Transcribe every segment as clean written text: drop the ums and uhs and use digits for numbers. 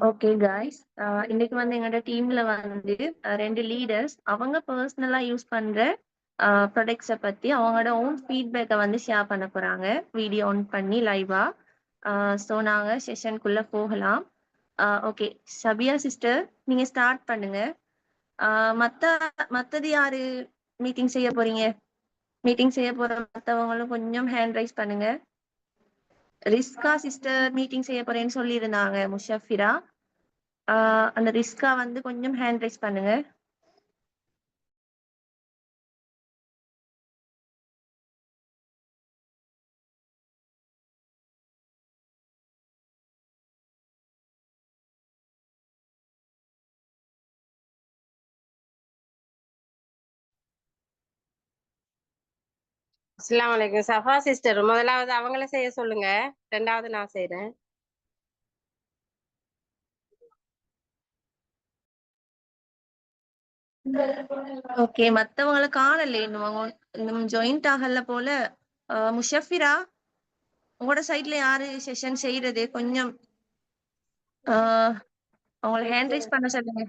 Okay guys. இன்னைக்கு வந்து எங்களோட டீம்ல வந்து 2 லீடர்ஸ் அவங்க பர்சனலா யூஸ் பண்ற ப்ராடக்ட்ஸை பத்தி அவங்களோட ஓன் ஃபீட்பேக்கை வந்து ஷேர் பண்ண போறாங்க வீடியோ ஆன் பண்ணி லைவா. ஸோ நாங்க செஷனுக்குள்ள போகலாம். ஓகே, சபியா சிஸ்டர் நீங்க ஸ்டார்ட் பண்ணுங்க. மத்த மத்தது யாரு மீட்டிங் செய்ய போறீங்க? மீட்டிங் செய்ய போற மத்தவங்களும் கொஞ்சம் ஹேண்ட் ரைஸ் பண்ணுங்க. ரிஸ்கா சிஸ்டர் மீட்டிங் செய்ய போறேன்னு சொல்லியிருந்தாங்க முஷஃபிரா. அந்த ரிஸ்கா வந்து கொஞ்சம் ஹேண்ட் ரைஸ் பண்ணுங்க. அஸ்ஸலாமு அலைக்கும். சஃபா சிஸ்டர் முதலாவது அவங்கள செய்ய சொல்லுங்க, ரெண்டாவது நான் செய்யறேன். ஓகே, மத்தவங்கள காணல இன்னும் ஜாயிண்ட் ஆகல போல. முஷஃபிரா உங்களோட சைட்ல யாரு செஷன் செய்யறது? கொஞ்சம் அவங்கள ஹேண்ட் ரைஸ் பண்ண சொல்லுங்க.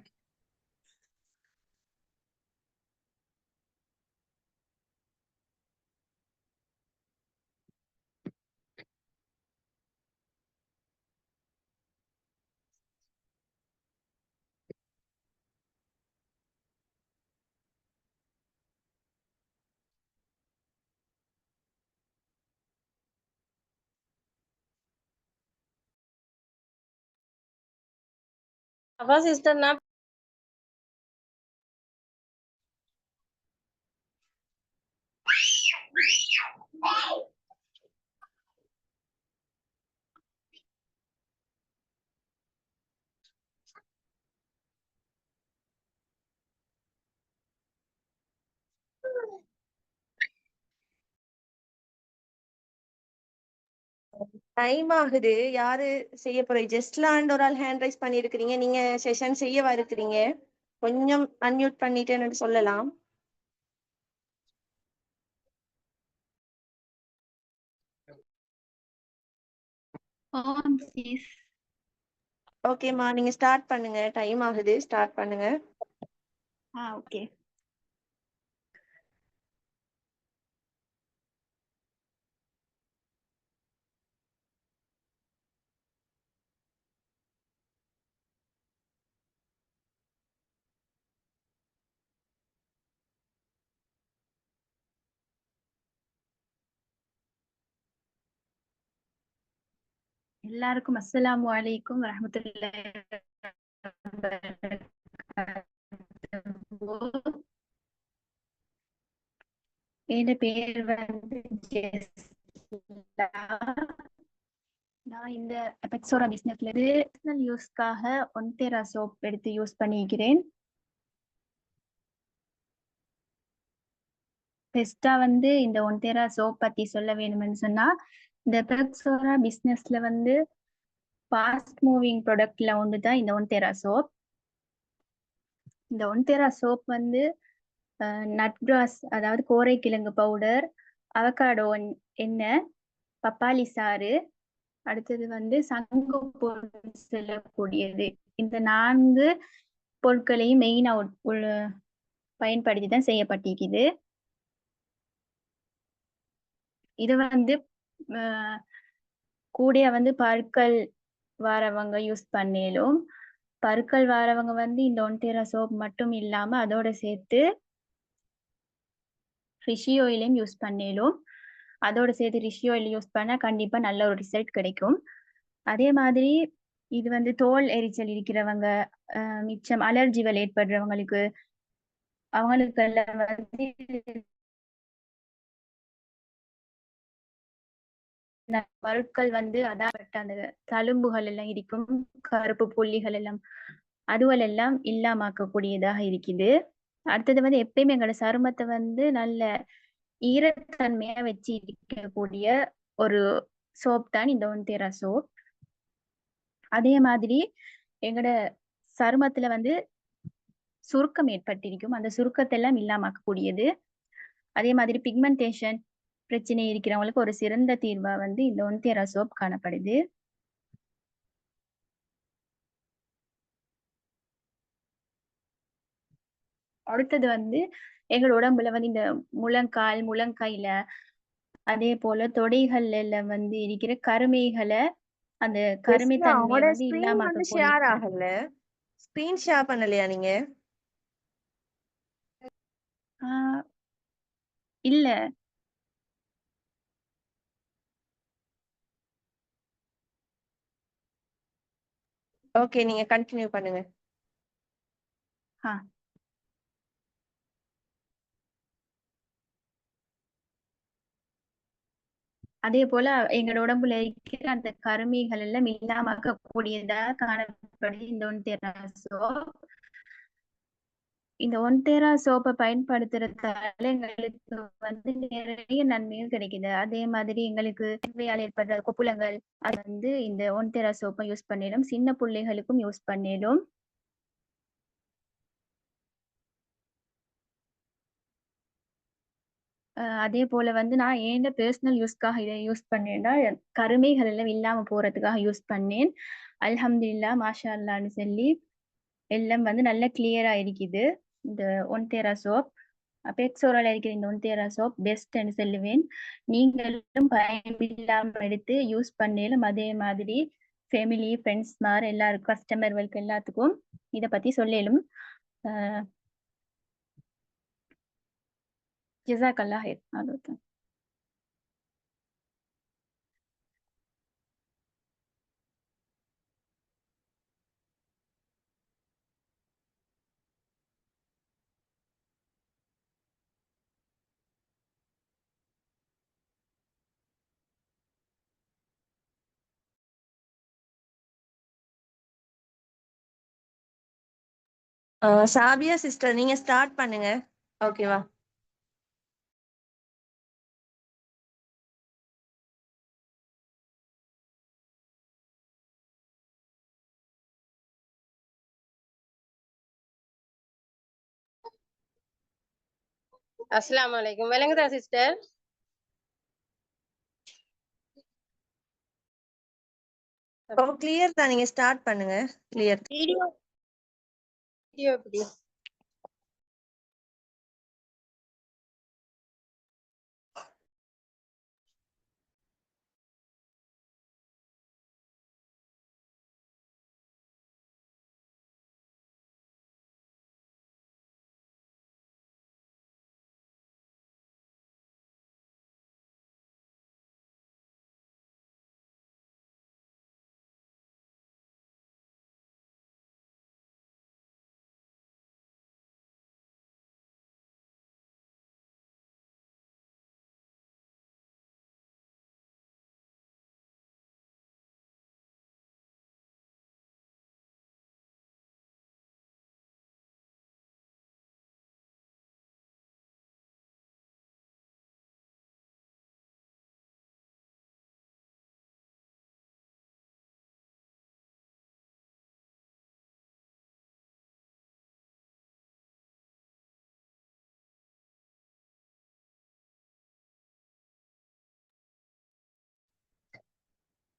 சஃபா சிஸ்டர் நான் டைம் ஆகுது. யாரு செய்ய போறீங்க? ஜஸ்ட்லாண்ட் ஒரு ஆள் ஹேண்ட் ரைஸ் பண்ணிருக்கிறீங்க. நீங்க செஷன் செய்யவா இருக்கிறீங்க? கொஞ்சம் அன்மியூட் பண்ணிட்டு எனக்கு சொல்லலாம். ஓகேம்மா, நீங்க ஸ்டார்ட் பண்ணுங்க. டைம் ஆகுது, ஸ்டார்ட் பண்ணுங்க. ஓகே. எல்லாருக்கும் அஸ்ஸலாமு அலைக்கும் வரஹ்மத்துல்லாஹி வபரகாத்துஹு. என் பேர் வந்து ஜெஸ்லா. நான் இந்த பெக்ஸோரா பிசினஸ்ல இருந்து பர்சனல் யூஸ்க்காக ஒன்டெரா சோப் எடுத்து யூஸ் பண்ணிக்கிறேன். பெஸ்டா வந்து இந்த ஒன்டெரா சோப் பத்தி சொல்ல வேணும்னு சொன்னா, இந்த பெக்ஸோரா பிசினஸ்ல வந்து ஃபாஸ்ட் மூவிங் ப்ராடக்ட்ல ஒன்று தான் இந்த ஒன்டெரா சோப். இந்த ஒன்டெரா சோப் வந்து நட் கிராஸ், அதாவது கோரைக்கிழங்கு பவுடர், அவகாடோ எண்ணெய், பப்பாளி சாறு, அடுத்தது வந்து சங்கு செல்லக்கூடியது. இந்த 4 பொருட்களையும் மெயினா பயன்படுத்தி தான் செய்யப்பட்டிருக்குது. இது வந்து கூட வந்து பற்கள் வாரவங்க யூஸ் பண்ணலும், பற்கள் வாரவங்க வந்து இந்த ஒன்டெரா சோப் மட்டும் இல்லாம அதோட சேர்த்து ரிஷி ஆயிலையும் யூஸ் பண்ணலும். அதோட சேர்த்து ரிஷி ஆயில் யூஸ் பண்ணா கண்டிப்பா நல்ல ஒரு ரிசல்ட் கிடைக்கும். அதே மாதிரி இது வந்து தோல் எரிச்சல் இருக்கிறவங்க, மிச்சம் அலர்ஜிகள் ஏற்படுறவங்களுக்கு, அவங்களுக்கெல்லாம் வந்து பருட்கள் வந்து அதாவது அந்த தழும்புகள் எல்லாம் இருக்கும், கருப்பு புள்ளிகள் எல்லாம், அதுவல் எல்லாம் இல்லாமக்கக்கூடியதாக இருக்குது. அடுத்தது வந்து எப்பயுமே எங்களோட சருமத்தை வந்து நல்ல ஈரத்தன்மையா வச்சு இருக்கக்கூடிய ஒரு சோப் தான் இந்த ஒன்டெரா சோப். அதே மாதிரி எங்களோட சருமத்துல வந்து சுருக்கம் ஏற்பட்டிருக்கும், அந்த சுருக்கத்தை எல்லாம் இல்லாமக்கக்கூடியது. அதே மாதிரி பிக்மெண்டேஷன் பிரச்சனை இருக்கிறவங்களுக்கு ஒரு சிறந்த தீர்வா வந்து இந்த ஒன்டெரா சோப் காணப்படுது. அடுத்தது வந்து எங்களோட உடம்புல வந்து இந்த முழங்கால் முழங்கையில அதே போல தொடைகள்ல வந்து இருக்கிற கருமைகளை அந்த கருமை ஜெசிகா, தன்மையை உங்களோட வந்து ஸ்கிரீன் இல்லாமக்க வந்து கூடிய ஷேர் ஆகல. ஸ்கிரீன் ஷேர் பண்ணலையா நீங்க? இல்ல ஓகே, நீங்க கண்டினியூ பண்ணுங்க. அதே போல எங்களோட உடம்புல இருக்கிற அந்த கருமைகள் எல்லாம் இல்லாமக்க கூடியதா காணப்படுது இந்த ஒன்டேரா சோப். இந்த ஒன்டேரா சோப்பை பயன்படுத்துறதால எங்களுக்கு வந்து நிறைய நன்மைகள் கிடைக்குது. அதே மாதிரி எங்களுக்கு தேவையால் ஏற்படுற கொப்புளங்கள் அது வந்து இந்த ஒன்டேரா சோப்பை யூஸ் பண்ணிடும். சின்ன பிள்ளைகளுக்கும் யூஸ் பண்ணிடும். அதே போல வந்து நான் ஏன் பர்சனல் யூஸ்க்காக இதை யூஸ் பண்ணேன்னா கருமைகள் எல்லாம் இல்லாம போறதுக்காக யூஸ் பண்ணேன். அல்ஹம்துலில்லாஹ் மாஷா அல்லான்னு சொல்லி எல்லாம் வந்து நல்ல கிளியரா இருக்குது. இந்த ஒன்டேரா சோப் பெக்ஸோரால இருக்கிற இந்த ஒன்டேரா சோப் பெஸ்ட்ன்னு சொல்லுவேன். நீங்களும் பயமில்லாம எடுத்து யூஸ் பண்ணலும் அதே மாதிரி ஃபேமிலி ஃப்ரெண்ட்ஸ் மாதிரி எல்லாருக்கும் கஸ்டமர்களுக்கு எல்லாத்துக்கும் இதை பத்தி சொல்லலும். ஜஸாக்கல்லாஹ் ஹைர். அவ்வளவுதான். சாபியா சிஸ்டர், நீங்க ஸ்டார்ட் பண்ணுங்க. ஓகேவா? அஸ்ஸலாமு அலைக்கும். விளங்குதா சிஸ்டர்? ஓ, கிளியர் தான். நீங்க ஸ்டார்ட் பண்ணுங்க. கிளியர். வீடியோ எப்படி?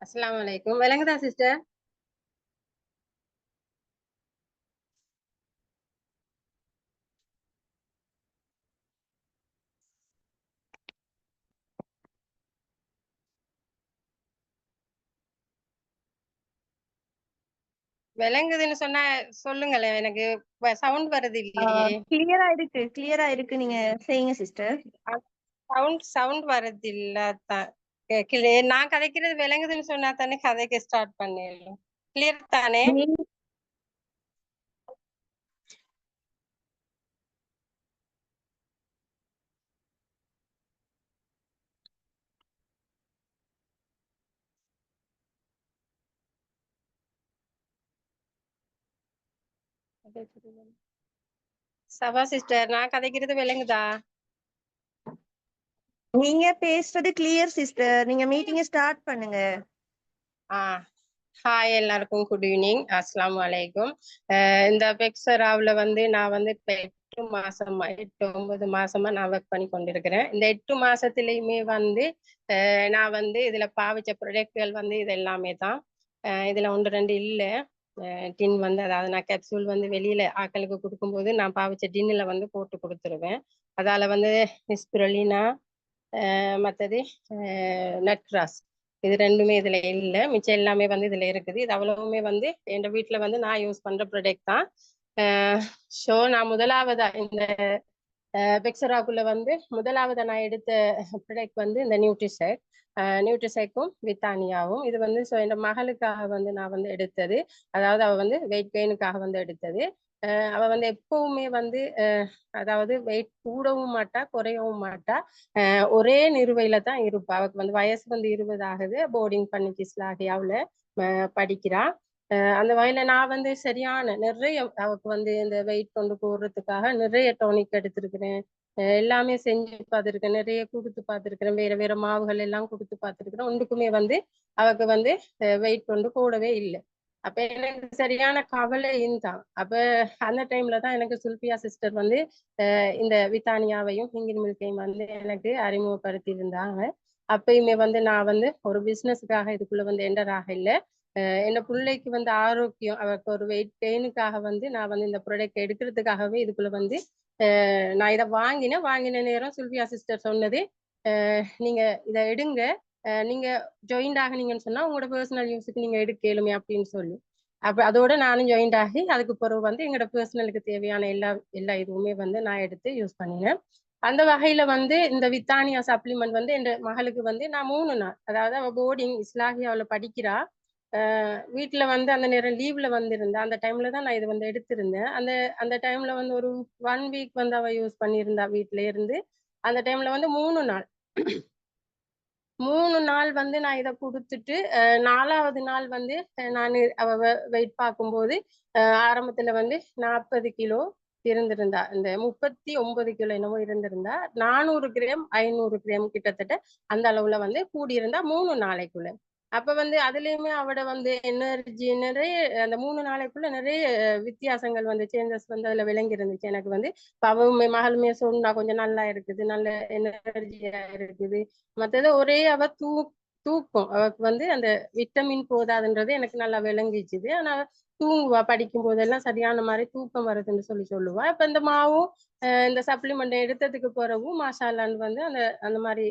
அஸ்ஸலாமு அலைக்கும். விளங்குதா சிஸ்டர்? விளங்குதுன்னு சொன்னா சொல்லுங்களேன். எனக்கு சவுண்ட் வருது இல்லையே. கிளியரா இருக்கு, கிளியரா இருக்கு. நீங்க செய்யுங்க சிஸ்டர். சவுண்ட் வருது இல்ல. நான் கதைக்கிறது விளங்குதுன்னு சொன்னா தானே கதைக்க ஸ்டார்ட் பண்ணிடலாம். கிளியர் தானே? சபா சிஸ்டர், நான் கதைக்கிறது விளங்குதா? நீங்க பேசுறது கிளியர் சிஸ்டர். நீங்க மீட்டிங்க ஸ்டார்ட் பண்ணுங்க. ஹாய் எல்லாருக்கும் குட் ஈவினிங். அஸ்ஸலாமு அலைக்கும். இந்த பெக்ஸராவில் வந்து நான் வந்து இப்போ 8 மாசமா நான் ஒர்க் பண்ணி கொண்டிருக்கிறேன். இந்த 8 மாசத்துலயுமே வந்து நான் வந்து இதுல பாவிச்ச ப்ரொடக்ட்கள் வந்து இது எல்லாமே தான். இதுல 1 2 இல்லை. டின் வந்து அதாவது நான் கேப்சூல் வந்து வெளியில ஆட்களுக்கு கொடுக்கும்போது நான் பாவிச்ச டின்னில் வந்து போட்டு கொடுத்துருவேன். அதால வந்து ஸ்பிருலினா மற்றது நட்ராஸ் இது ரெண்டுமே இதுல இல்லை. மிச்சம் எல்லாமே வந்து இதுல இருக்குது. இது அவ்வளவுமே வந்து என் வீட்டுல வந்து நான் யூஸ் பண்ற ப்ராடக்ட் தான். ஷோ நான் முதலாவதா இந்த பெக்ஸராக்குள்ள வந்து முதலாவதா நான் எடுத்த ப்ராடக்ட் வந்து இந்த நியூட்ரிசைக்கும் வித்தானியாவும். இது வந்து ஸோ என் மகளுக்காக வந்து நான் வந்து எடுத்தது. அதாவது அவ வந்து வெயிட் கெயினுக்காக வந்து எடுத்தது. அவ வந்து எப்பவுமே வந்து அதாவது வெயிட் கூடவும் மாட்டா குறையவும் மாட்டா. ஒரே நிறுவையில தான் இருப்பா. அவக்கு வந்து வயசு வந்து 20 ஆகுது. போர்டிங் பண்ணிச்சு ஸ்லாகியாவுல படிக்கிறா. அந்த வகையில நான் வந்து சரியான நிறைய அவக்கு வந்து இந்த வெயிட் கொண்டு போடுறதுக்காக நிறைய டானிக் எடுத்திருக்கிறேன். எல்லாமே செஞ்சு பார்த்துருக்கேன். நிறைய கொடுத்து பார்த்துருக்கிறேன். வேற வேற மாவுகள் எல்லாம் கொடுத்து பார்த்துருக்கிறேன். ஒன்றுக்குமே வந்து அவக்கு வந்து வெயிட் கொண்டு போடவே இல்லை. அப்ப எனக்கு சரியான கவலையும் தான். அப்ப அந்த டைம்ல தான் எனக்கு சுல்பியா சிஸ்டர் வந்து இந்த வித்தானியாவையும் ஹிங்கின் மில்கையும் வந்து எனக்கு அறிமுகப்படுத்தி இருந்தாங்க. அப்பயுமே வந்து நான் வந்து ஒரு பிசினஸுக்காக இதுக்குள்ள வந்து என்டர் ஆக இல்லை. என்ன பிள்ளைக்கு வந்து ஆரோக்கியம் அவருக்கு ஒரு வெயிட் கெயினுக்காக வந்து நான் வந்து இந்த ப்ராடக்ட் எடுக்கிறதுக்காகவே இதுக்குள்ள வந்து நான் இதை வாங்கின நேரம் சுல்பியா சிஸ்டர் சொன்னது, நீங்க இதை எடுங்க, நீங்க ஜாயின்ட் ஆகினீங்கன்னு சொன்னா உங்களோட பர்சனல் யூஸுக்கு நீங்க எடுக்கலுமே அப்படின்னு சொல்லி. அப்ப அதோட நானும் ஜாயின்ட் ஆகி அதுக்கு பிறகு வந்து எங்களோட பர்சனலுக்கு தேவையான எல்லா இதுவுமே வந்து நான் எடுத்து யூஸ் பண்ணினேன். அந்த வகையில வந்து இந்த வித்தானியா சப்ளிமெண்ட் வந்து என் மகளுக்கு வந்து நான் 3 நாள், அதாவது அவ போர்டிங் இஸ்லாகியாவில் படிக்கிறா. வீட்டுல வந்து அந்த நேரம் லீவ்ல வந்திருந்தேன். அந்த டைம்ல தான் நான் இது வந்து எடுத்திருந்தேன். அந்த டைம்ல வந்து ஒரு 1 வீக் வந்து அவ யூஸ் பண்ணியிருந்தா வீட்டுல இருந்து. அந்த டைம்ல வந்து 3 நாள் வந்து நான் இதை கொடுத்துட்டு 4வது நாள் வந்து நான் அவ வெயிட் பார்க்கும்போது ஆரம்பத்துல வந்து 40 கிலோ இருந்திருந்தா. இந்த 39 கிலோ என்னமோ இருந்திருந்தா. 400 கிராம் 500 கிராம் கிட்டத்தட்ட அந்த அளவுல வந்து கூடியிருந்தா 3 நாளைக்குள்ள. அப்ப வந்து அதுலயுமே அவட வந்து எனர்ஜி நிறைய அந்த 3 நாளைக்குள்ள நிறைய வித்தியாசங்கள் வந்து சேஞ்சஸ் வந்து அதுல விளங்கி இருந்துச்சு எனக்கு வந்து. அவளுமே மகளுமே சொன்னா கொஞ்சம் நல்லா இருக்குது, நல்ல எனர்ஜியா இருக்குது. மற்றது ஒரே அவ தூக்கம் அவக்கு வந்து அந்த விட்டமின் போதாதுன்றது எனக்கு நல்லா விளங்கிச்சுது. ஆனா தூங்குவா, படிக்கும் போதெல்லாம் சரியான மாதிரி தூக்கம் வருதுன்னு சொல்லுவா. இப்ப இந்த மாவும் இந்த சப்ளிமெண்ட் எடுத்ததுக்கு பிறகும் மாஷாலான்னு வந்து அந்த அந்த மாதிரி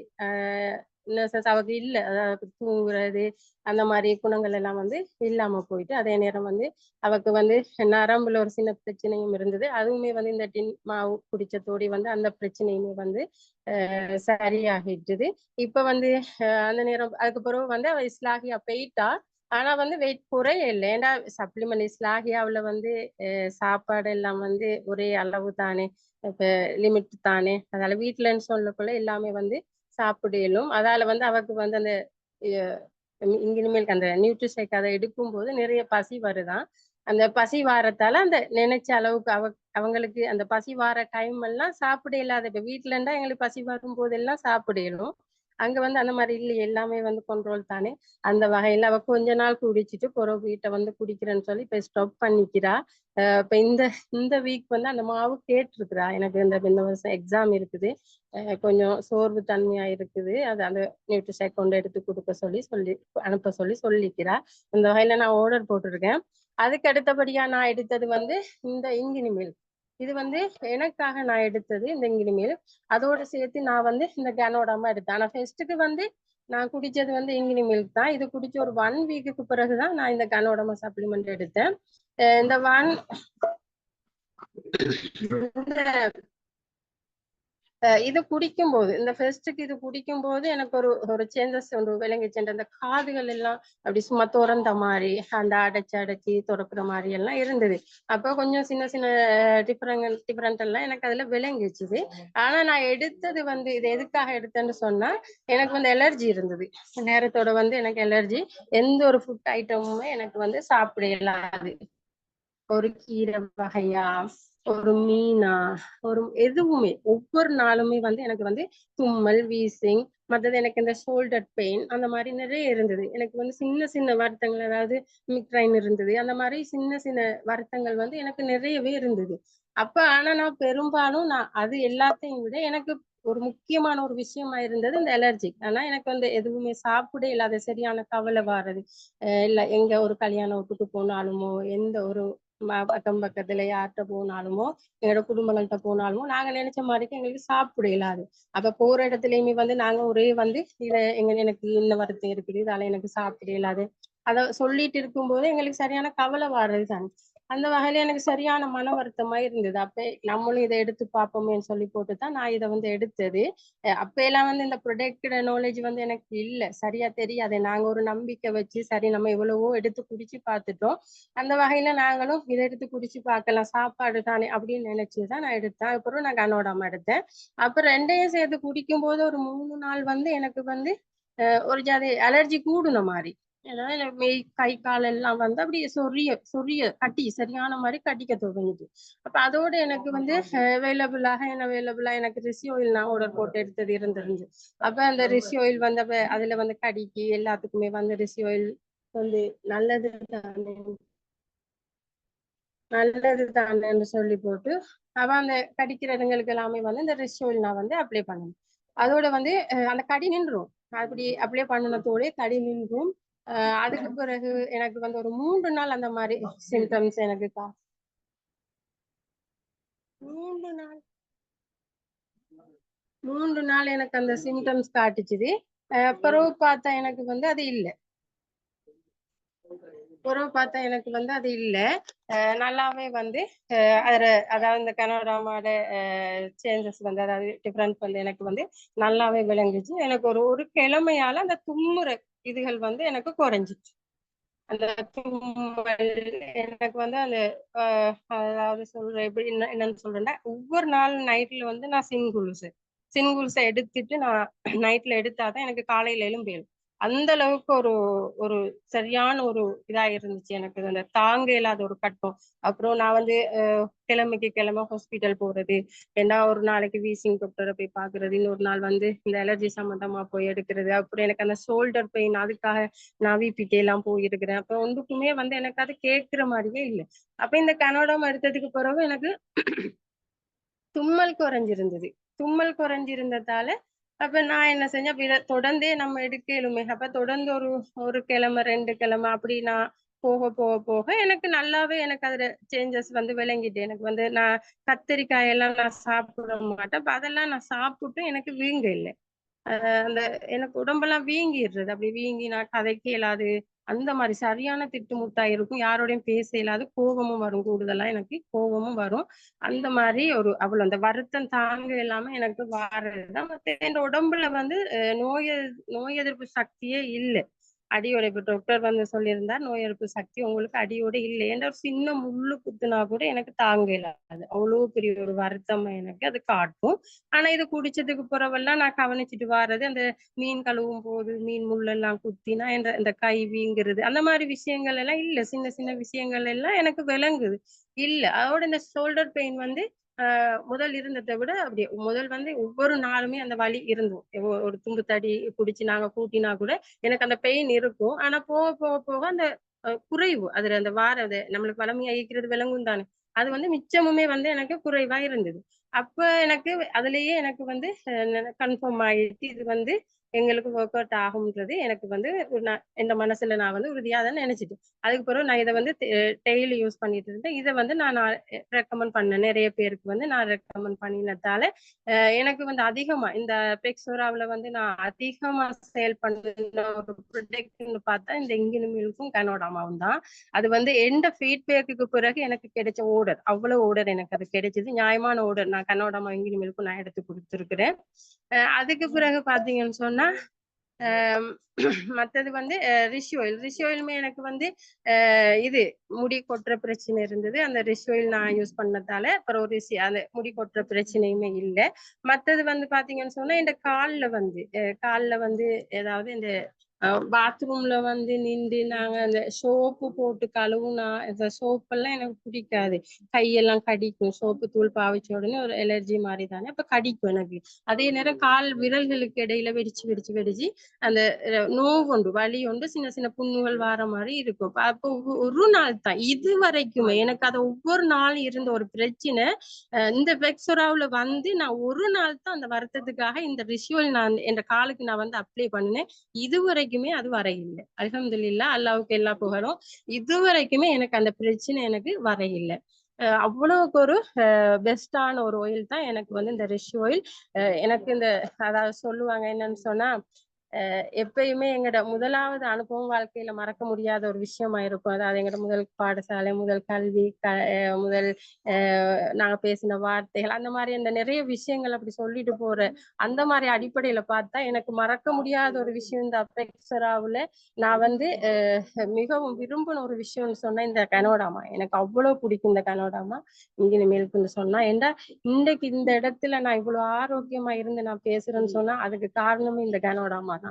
நர்சஸ் அவருக்கு இல்லை, அதாவது தூங்குறது அந்த மாதிரி குணங்கள் எல்லாம் வந்து இல்லாம போயிட்டு, அதே நேரம் வந்து அவக்கு வந்து நரம்புல ஒரு சின்ன பிரச்சனையும் இருந்தது. அதுவுமே வந்து இந்த டின் மாவு குடிச்சதோடி வந்து அந்த பிரச்சனையுமே வந்து சரியாகிட்டுது. இப்ப வந்து அந்த நேரம் அதுக்கு பிறகு வந்து அவ இஸ்லாகியா போயிட்டா. ஆனா வந்து வெயிட் குறைய இல்லை. ஏன்னா சப்ளிமெண்ட் இஸ்லாகியாவுல வந்து சாப்பாடு எல்லாம் வந்து ஒரே அளவு தானே, இப்ப லிமிட் தானே. அதனால வீட்டுலன்னு சொல்லக்குள்ள எல்லாமே வந்து சாப்பிடலும். அதால வந்து அவருக்கு வந்து அந்த இனிமேல் அந்த நியூட்ரிஷேக் அதை எடுக்கும் போது நிறைய பசி வருதான். அந்த பசி வாரத்தால அந்த நினைச்ச அளவுக்கு அவங்களுக்கு அந்த பசி வார டைம் எல்லாம் சாப்பிட இல்லாத. இப்ப வீட்டுல இருந்தா எங்களுக்கு பசி வரும் போதெல்லாம் சாப்பிடலும். அங்க வந்து அந்த மாதிரி இல்லை, எல்லாமே வந்து கண்ட்ரோல் தானே. அந்த வகையில அவ கொஞ்ச நாள் குடிச்சிட்டு பிறகு வீட்டை வந்து குடிக்கிறேன்னு சொல்லி இப்ப ஸ்டாப் பண்ணிக்கிறா. இப்ப இந்த வீக் வந்து அந்த மாவு கேட்டிருக்கிறா. எனக்கு இந்த வருஷம் எக்ஸாம் இருக்குது, கொஞ்சம் சோர்வு தன்மையா இருக்குது, அது அந்த நியூட்ரிஷேக் கொண்டு எடுத்து கொடுக்க சொல்லி அனுப்ப சொல்லிக்கிறா. இந்த வகையில நான் ஆர்டர் போட்டிருக்கேன். அதுக்கு அடுத்தபடியா நான் எடுத்தது வந்து இந்த இங்கினி மில்க். இது வந்து எனக்காக நான் எடுத்தது இந்த இங்கினி மில்க். அதோட சேர்த்து நான் வந்து இந்த கனோடாமா எடுத்தேன். ஆனா ஃபர்ஸ்ட்டுக்கு வந்து நான் குடிச்சது வந்து இங்கினி மில்க் தான். இது குடிச்ச ஒரு 1 வீக்குக்கு பிறகுதான் நான் இந்த கனோடாமா சப்ளிமெண்ட் எடுத்தேன். இந்த இது குடிக்கும் போது, இந்த ஃபர்ஸ்ட்டுக்கு இது குடிக்கும் போது எனக்கு ஒரு சேஞ்சஸ் ஒன்று விளங்கிச்சு. அந்த காதுகள் எல்லாம் அப்படி சும்மா திறந்த மாதிரி, அந்த அடைச்சி திறக்கிற மாதிரி எல்லாம் இருந்தது. அப்போ கொஞ்சம் சின்ன சின்ன டிஃபரெண்ட் எல்லாம் எனக்கு அதுல விளங்கிச்சுது. ஆனா நான் எடுத்தது வந்து இது எதுக்காக எடுத்தேன்னு சொன்னா, எனக்கு வந்து அலர்ஜி இருந்தது. நேரத்தோட வந்து எனக்கு அலர்ஜி. எந்த ஒரு ஃபுட் ஐட்டமுமே எனக்கு வந்து சாப்பிட இயலாது. ஒரு கீரை வகையா, ஒரு மீனா, ஒரு எதுவுமே ஒவ்வொரு நாளுமே வந்து எனக்கு வந்து தும்மல், வீசிங், மற்றது எனக்கு இந்த ஷோல்டர் பெயின் அந்த மாதிரி நிறைய இருந்தது. எனக்கு வந்து சின்ன சின்ன வருத்தங்கள், அதாவது மிக்ரைன் இருந்தது. அந்த மாதிரி சின்ன சின்ன வருத்தங்கள் வந்து எனக்கு நிறையவே இருந்தது. அப்ப ஆனா நான் பெரும்பாலும் நான் அது எல்லாத்தையும் விட எனக்கு ஒரு முக்கியமான ஒரு விஷயமா இருந்தது இந்த அலர்ஜி. ஆனா எனக்கு வந்து எதுவுமே சாப்பிட இல்லாத சரியான கவலை வாரது. இல்ல எங்க ஒரு கல்யாண வீட்டுக்கு போனாலுமோ, எந்த ஒரு அக்கம் பக்கத்துல யார்கிட்ட போனாலுமோ, எங்களோட குடும்பங்கள்ட்ட போனாலுமோ, நாங்க நினைச்ச மாதிரிக்கு எங்களுக்கு சாப்பிட இயலாது. அப்ப போற இடத்துலயுமே வந்து நாங்க ஒரே வந்து இத எனக்கு இந்த வருத்தம் இருக்குது, இதால எனக்கு சாப்பிட இயலாது. அத சொல்லிட்டு இருக்கும்போது எங்களுக்கு சரியான கவலை வாரது தான். அந்த வகையில எனக்கு சரியான மன வருத்தமா இருந்தது. அப்ப நம்மளும் இதை எடுத்து பார்ப்போமேன்னு சொல்லி போட்டுதான் நான் இதை வந்து எடுத்தது. அப்ப எல்லாம் வந்து இந்த ப்ரொடக்ட் நாலேஜ் வந்து எனக்கு இல்ல. சரியா தெரியாது. நாங்க ஒரு நம்பிக்கை வச்சு சரி நம்ம எவ்வளவோ எடுத்து குடிச்சு பார்த்துட்டோம். அந்த வகையில நாங்களும் இதை எடுத்து குடிச்சு பார்க்கலாம். சாப்பாடு தானே அப்படின்னு நினைச்சுதான் நான் எடுத்தேன். அப்புறம் நான் கனோடாம எடுத்தேன். அப்புறம் ரெண்டையும் சேர்த்து குடிக்கும் போது ஒரு 3 நாள் வந்து எனக்கு வந்து ஒரு ஜாதி அலர்ஜி கூடுன மாதிரி. ஏதாவது எனக்கு மெய் கை கால் எல்லாம் வந்து அப்படியே சொரிய சொரிய கட்டி சரியான மாதிரி கட்டிக்க தொடங்குது. அப்ப அதோட எனக்கு வந்து அவைலபிளா எனக்கு ரிஷி ஆயில் நான் ஆர்டர் போட்டு எடுத்தது இருந்திருந்து. அப்ப அந்த ரிஷி ஆயில் வந்து அப்ப அதுல வந்து கடிக்கு எல்லாத்துக்குமே வந்து ரிஷி ஆயில் வந்து நல்லது தானே நல்லது தானேன்னு சொல்லி போட்டு அவன் அந்த கடிக்கிற இடங்களுக்கு எல்லாமே வந்து இந்த ரிஷி ஆயில் நான் வந்து அப்ளை பண்ணணும். அதோட வந்து அந்த கடி நின்றும். அப்படி அப்ளை பண்ணினதோட கடி நின்றும். அதுக்கு பிறகு எனக்கு வந்து ஒரு 3 நாள் அந்த மாதிரி சிம்டம்ஸ் எனக்கு 3 நாள் 3 நாள் எனக்கு அந்த சிம்டம்ஸ் காட்டுச்சுது. பிறகு பார்த்தா எனக்கு வந்து அது இல்ல. பிறகு பார்த்தா எனக்கு வந்து அது இல்ல. நல்லாவே வந்து அதுல அதாவது இந்த கனடாமாட சேஞ்சஸ் வந்து அதாவது டிஃபரன்ஸ் வந்து எனக்கு வந்து நல்லாவே விளங்குச்சு. எனக்கு ஒரு கிழமையால அந்த தும்முற இதுகள் வந்து எனக்கு குறைஞ்சிச்சு. அந்த தும்மல் எனக்கு வந்து அந்த அதாவது சொல்றேன் எப்படி என்னன்னு சொல்றேன்னா ஒவ்வொரு நாள் நைட்ல வந்து நான் சின்குல்ஸை எடுத்துட்டு நான் நைட்ல எடுத்தாதான் எனக்கு காலையில எழும்பேன். அந்த அளவுக்கு ஒரு ஒரு சரியான ஒரு இதா இருந்துச்சு எனக்கு அந்த தாங்க இல்லாத ஒரு கட்டம். அப்புறம் நான் வந்து கிழமை ஹாஸ்பிட்டல் போறது, ஏன்னா ஒரு நாளைக்கு வீசிங் டாக்டரை போய் பாக்குறது, இன்னொரு நாள் வந்து இந்த அலர்ஜி சம்பந்தமா போய் எடுக்கிறது. அப்புறம் எனக்கு அந்த ஷோல்டர் பெயின் அதுக்காக நான் விபிடி எல்லாம் போயிருக்கிறேன். அப்ப ஒன்றுக்குமே வந்து எனக்கு அது கேட்கிற மாதிரியே இல்லை. அப்ப இந்த கனோடம் எடுத்ததுக்கு பிறகு எனக்கு தும்மல் குறைஞ்சிருந்தது. தும்மல் குறைஞ்சிருந்ததால அப்ப நான் என்ன செஞ்சேன், அப்ப இதை தொடர்ந்தே நம்ம எடுக்கலுமே. அப்ப தொடர்ந்து ஒரு கிழமை 2 கிழமை அப்படி நான் போக போக போக எனக்கு நல்லாவே எனக்கு அதுல சேஞ்சஸ் வந்து விளங்கிட்டு எனக்கு வந்து நான் கத்திரிக்காய் எல்லாம் நான் சாப்பிட மாட்டேன். அப்ப அதெல்லாம் நான் சாப்பிட்டு எனக்கு வீங்க இல்லை. அந்த எனக்கு உடம்பெல்லாம் வீங்கிடுறது. அப்படி வீங்கி நான் கதைக்க இயலாது. அந்த மாதிரி சரியான திட்டுமுட்டா இருக்கும். யாரோடையும் பேச இயலாது. கோபமும் வரும். கூடுதலா எனக்கு கோபமும் வரும். அந்த மாதிரி அவ்வளவு அந்த வருத்தம் தாங்க இல்லாம எனக்கு வாரதுதான். மத்த இந்த உடம்புல வந்து நோய் எதிர்ப்பு சக்தியே இல்லை. அடியோட இப்ப டாக்டர் வந்து சொல்லியிருந்தார், நோய் எதிர்ப்பு சக்தி உங்களுக்கு அடியோட இல்லை. என்ற ஒரு சின்ன முள்ளு குத்துனா கூட எனக்கு தாங்க இல்லாது. அவ்வளவு பெரிய ஒரு வருத்தம் எனக்கு அது காட்டும். ஆனா இது குடிச்சதுக்கு பிறவெல்லாம் நான் கவனிச்சுட்டு வாரது அந்த மீன் கழுவும் போது மீன் முள்ளெல்லாம் குத்தினா இந்த கை வீங்கிறது அந்த மாதிரி விஷயங்கள் எல்லாம் இல்ல. சின்ன சின்ன விஷயங்கள் எல்லாம் எனக்கு விளங்குது இல்ல. அதோட இந்த ஷோல்டர் பெயின் வந்து முதல் இருந்ததை விட அப்படி முதல் வந்து ஒவ்வொரு நாளுமே அந்த வலி இருந்தோம். ஒரு துண்டு தடி குடிச்சு நாங்க கூட்டினா கூட எனக்கு அந்த பெயின் இருக்கும். ஆனா போக போக போக அந்த குறைவு அதுல அந்த அது நம்மளுக்கு வளமையா இருக்கிறது விளங்கும் தானே. அது வந்து மிச்சமுமே வந்து எனக்கு குறைவா இருந்தது. அப்ப எனக்கு அதுலயே எனக்கு வந்து கன்ஃபார்ம் ஆயிடுச்சு இது வந்து எங்களுக்கு ஒர்க் அவுட் ஆகும்ன்றது எனக்கு வந்து இந்த மனசுல நான் வந்து உறுதியா தான் நினைச்சிட்டேன். அதுக்கு பிறகு நான் இதை வந்து டெய்லி யூஸ் பண்ணிட்டு இருந்தேன். இதை வந்து நான் ரெக்கமெண்ட் பண்ணேன் நிறைய பேருக்கு வந்து நான் ரெக்கமெண்ட் பண்ணினதால எனக்கு வந்து அதிகமா இந்த பெக்ஸோராவில் வந்து நான் அதிகமா சேல் பண்ண ஒரு ப்ராடக்ட்னு பார்த்தா இந்த இங்கிலி மில்க்கும் கனோடாமாவும் தான். அது வந்து எந்த ஃபீட்பேக்கு பிறகு எனக்கு கிடைச்ச ஆர்டர் அவ்வளவு ஆர்டர் எனக்கு அது கிடைச்சது. நியாயமான ஆர்டர். நான் கனோடாமா இங்கிலி மில்க்கும் நான் எடுத்து கொடுத்துருக்கிறேன். அதுக்கு பிறகு பாத்தீங்கன்னு சொன்னா மற்றது வந்து ரிஷி ஆயிலுமே எனக்கு வந்து இது முடி கொட்டுற பிரச்சனை இருந்தது. அந்த ரிஷி ஆயில் நான் யூஸ் பண்ணதால அப்புறம் அந்த முடி கொட்டுற பிரச்சனையுமே இல்லை. மற்றது வந்து பாத்தீங்கன்னு சொன்னா இந்த காலில் வந்து ஏதாவது இந்த பாத்ரூம்ல வந்து நின்று நாங்க அந்த சோப்பு போட்டு கழுவுனா இந்த சோப்பெல்லாம் எனக்கு பிடிக்காது. கையெல்லாம் கடிக்கும். சோப்பு தூள் பாவிச்ச உடனே ஒரு அலர்ஜி மாதிரி தானே, அப்ப கடிக்கும் எனக்கு. அதே நேரம் கால் விரல்களுக்கு இடையில வெடிச்சு அந்த நோவுண்டு வலி உண்டு, சின்ன சின்ன புண்ணுகள் வார மாதிரி இருக்கும். அப்போ ஒரு நாள் தான் இது வரைக்குமே எனக்கு அது ஒவ்வொரு நாள் இருந்த ஒரு பிரச்சனை. இந்த வெக்ஸோராவுல வந்து நான் ஒரு நாள் தான் அந்த வருத்தத்துக்காக இந்த ரிஷுவல் நான் என் காலுக்கு நான் வந்து அப்ளை பண்ணினேன். இதுவரைக்குமே அது வரையில்லை. அல்ஹம்துலில்லாஹ், அல்லாஹ்வுக்கு எல்லா புகழும். இதுவரைக்குமே எனக்கு அந்த பிரச்சனை எனக்கு வரையில்லை. அவ்வளவுக்கு ஒரு பெஸ்டான ஒரு ஆயில் தான் எனக்கு வந்து இந்த ரிஷ் ஆயில். எனக்கு இந்த அதாவது சொல்லுவாங்க என்னன்னு சொன்னா, எப்பயுமே எங்கட முதலாவது அனுபவம் வாழ்க்கையில மறக்க முடியாத ஒரு விஷயமா இருக்கும். அதாவது எங்கட முதல் பாடசாலை, முதல் கல்வி, முதல் நாங்க பேசின வார்த்தைகள், அந்த மாதிரி அந்த நிறைய விஷயங்கள் அப்படி சொல்லிட்டு போற அந்த மாதிரி அடிப்படையில பார்த்தா எனக்கு மறக்க முடியாத ஒரு விஷயம் இந்த அபெக்ஸராவுல நான் வந்து மிகவும் விரும்பின ஒரு விஷயம்னு சொன்னா இந்த கனோடாமா. எனக்கு அவ்வளவு பிடிக்கும் இந்த கனோடாமா இங்கினி மில்க்னு சொன்னா. ஏன்டா இன்றைக்கு இந்த இடத்துல நான் இவ்வளவு ஆரோக்கியமா இருந்து நான் பேசுறேன்னு சொன்னா அதுக்கு காரணமே இந்த கனோடாமா தான்.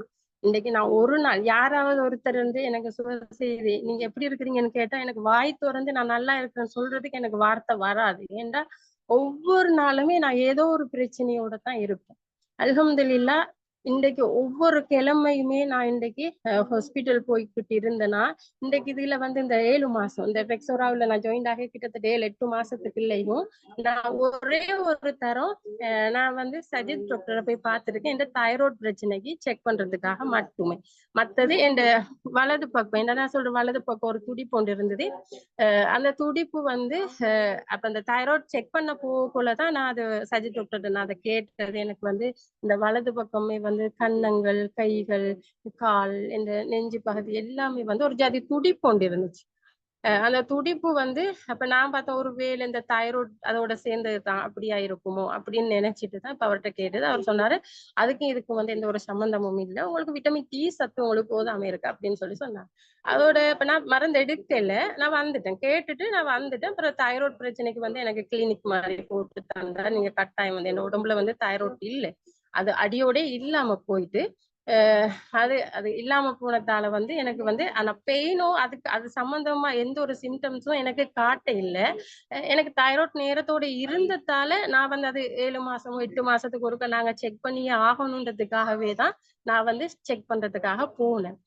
இன்னைக்கு நான் ஒரு நாள் யாராவது ஒருத்தர் வந்து எனக்கு சுக செய்தி நீங்க எப்படி இருக்கிறீங்கன்னு கேட்டா எனக்கு வாய் திறந்து நான் நல்லா இருக்கிறேன்னு சொல்றதுக்கு எனக்கு வார்த்தை வராது. ஏன்டா ஒவ்வொரு நாளுமே நான் ஏதோ ஒரு பிரச்சனையோட தான் இருப்பேன். அல்ஹம்துலில்லாஹ், இன்றைக்கு ஒவ்வொரு கிழமையுமே நான் இன்றைக்கு ஹாஸ்பிட்டல் போய்கிட்டு இருந்தேன்னா, இன்றைக்கு இதுல வந்து இந்த 7 மாசம் இந்த பெக்ஸோராவில் நான் ஜாயின்ட் ஆகி கிட்டத்தட்ட 7-8 மாசத்துக்கு இல்லையும் நான் ஒரே ஒரு தரம் நான் வந்து சஜித் டாக்டரை போய் பார்த்திருக்கேன். இந்த தைராய்டு பிரச்சனைக்கு செக் பண்றதுக்காக மட்டுமே. மத்தது என் வலது பக்கம் என்ன சொல்ற வலது பக்கம் ஒரு துடிப்பு ஒன்று இருந்தது. அந்த துடிப்பு வந்து அப்ப அந்த தைராய்டு செக் பண்ண போகக்குள்ளதான் நான் அது சஜித் டாக்டர் நான் அதை கேட்டது. எனக்கு வந்து இந்த வலது பக்கமே வந்து கன்னங்கள், கைகள், கால், இந்த நெஞ்சு பகுதி எல்லாமே வந்து ஒரு ஜாதி துடிப்பு ஒன்று இருந்துச்சு. அந்த துடிப்பு வந்து அப்ப நான் பார்த்த ஒரு வேலை இந்த தைராய்டு அதோட சேர்ந்ததுதான் அப்படியா இருக்குமோ அப்படின்னு நினைச்சிட்டு தான் இப்ப அவர்கிட்ட கேட்டது. அவர் சொன்னாரு அதுக்கும் இதுக்கும் வந்து எந்த ஒரு சம்பந்தமும் இல்லை, உங்களுக்கு விட்டமின் டி சத்து உங்களுக்கு போதாம இருக்கு அப்படின்னு சொன்னாங்க. அதோட இப்ப நான் மருந்து எடுக்கல, நான் வந்துட்டேன். கேட்டுட்டு நான் வந்துட்டேன். அப்புறம் தைராய்டு பிரச்சனைக்கு வந்து எனக்கு கிளினிக் மாதிரி போட்டு தந்தா நீங்க கட்டாயம் வந்து என் உடம்புல வந்து தைராய்டு இல்லை, அது அடியோட இல்லாம போயிட்டு அது அது இல்லாம போனதால வந்து எனக்கு வந்து ஆனா பெயினோ அதுக்கு அது சம்பந்தமா எந்த ஒரு சிம்டம்ஸும் எனக்கு காட்ட இல்லை. எனக்கு தைராய்டு நேரத்தோட இருந்ததால நான் வந்து அது 7 மாசமோ 8 மாசத்துக்கு ஒருக்க நாங்க செக் பண்ணியே ஆகணுன்றதுக்காகவே தான் நான் வந்து செக் பண்றதுக்காக போனேன்.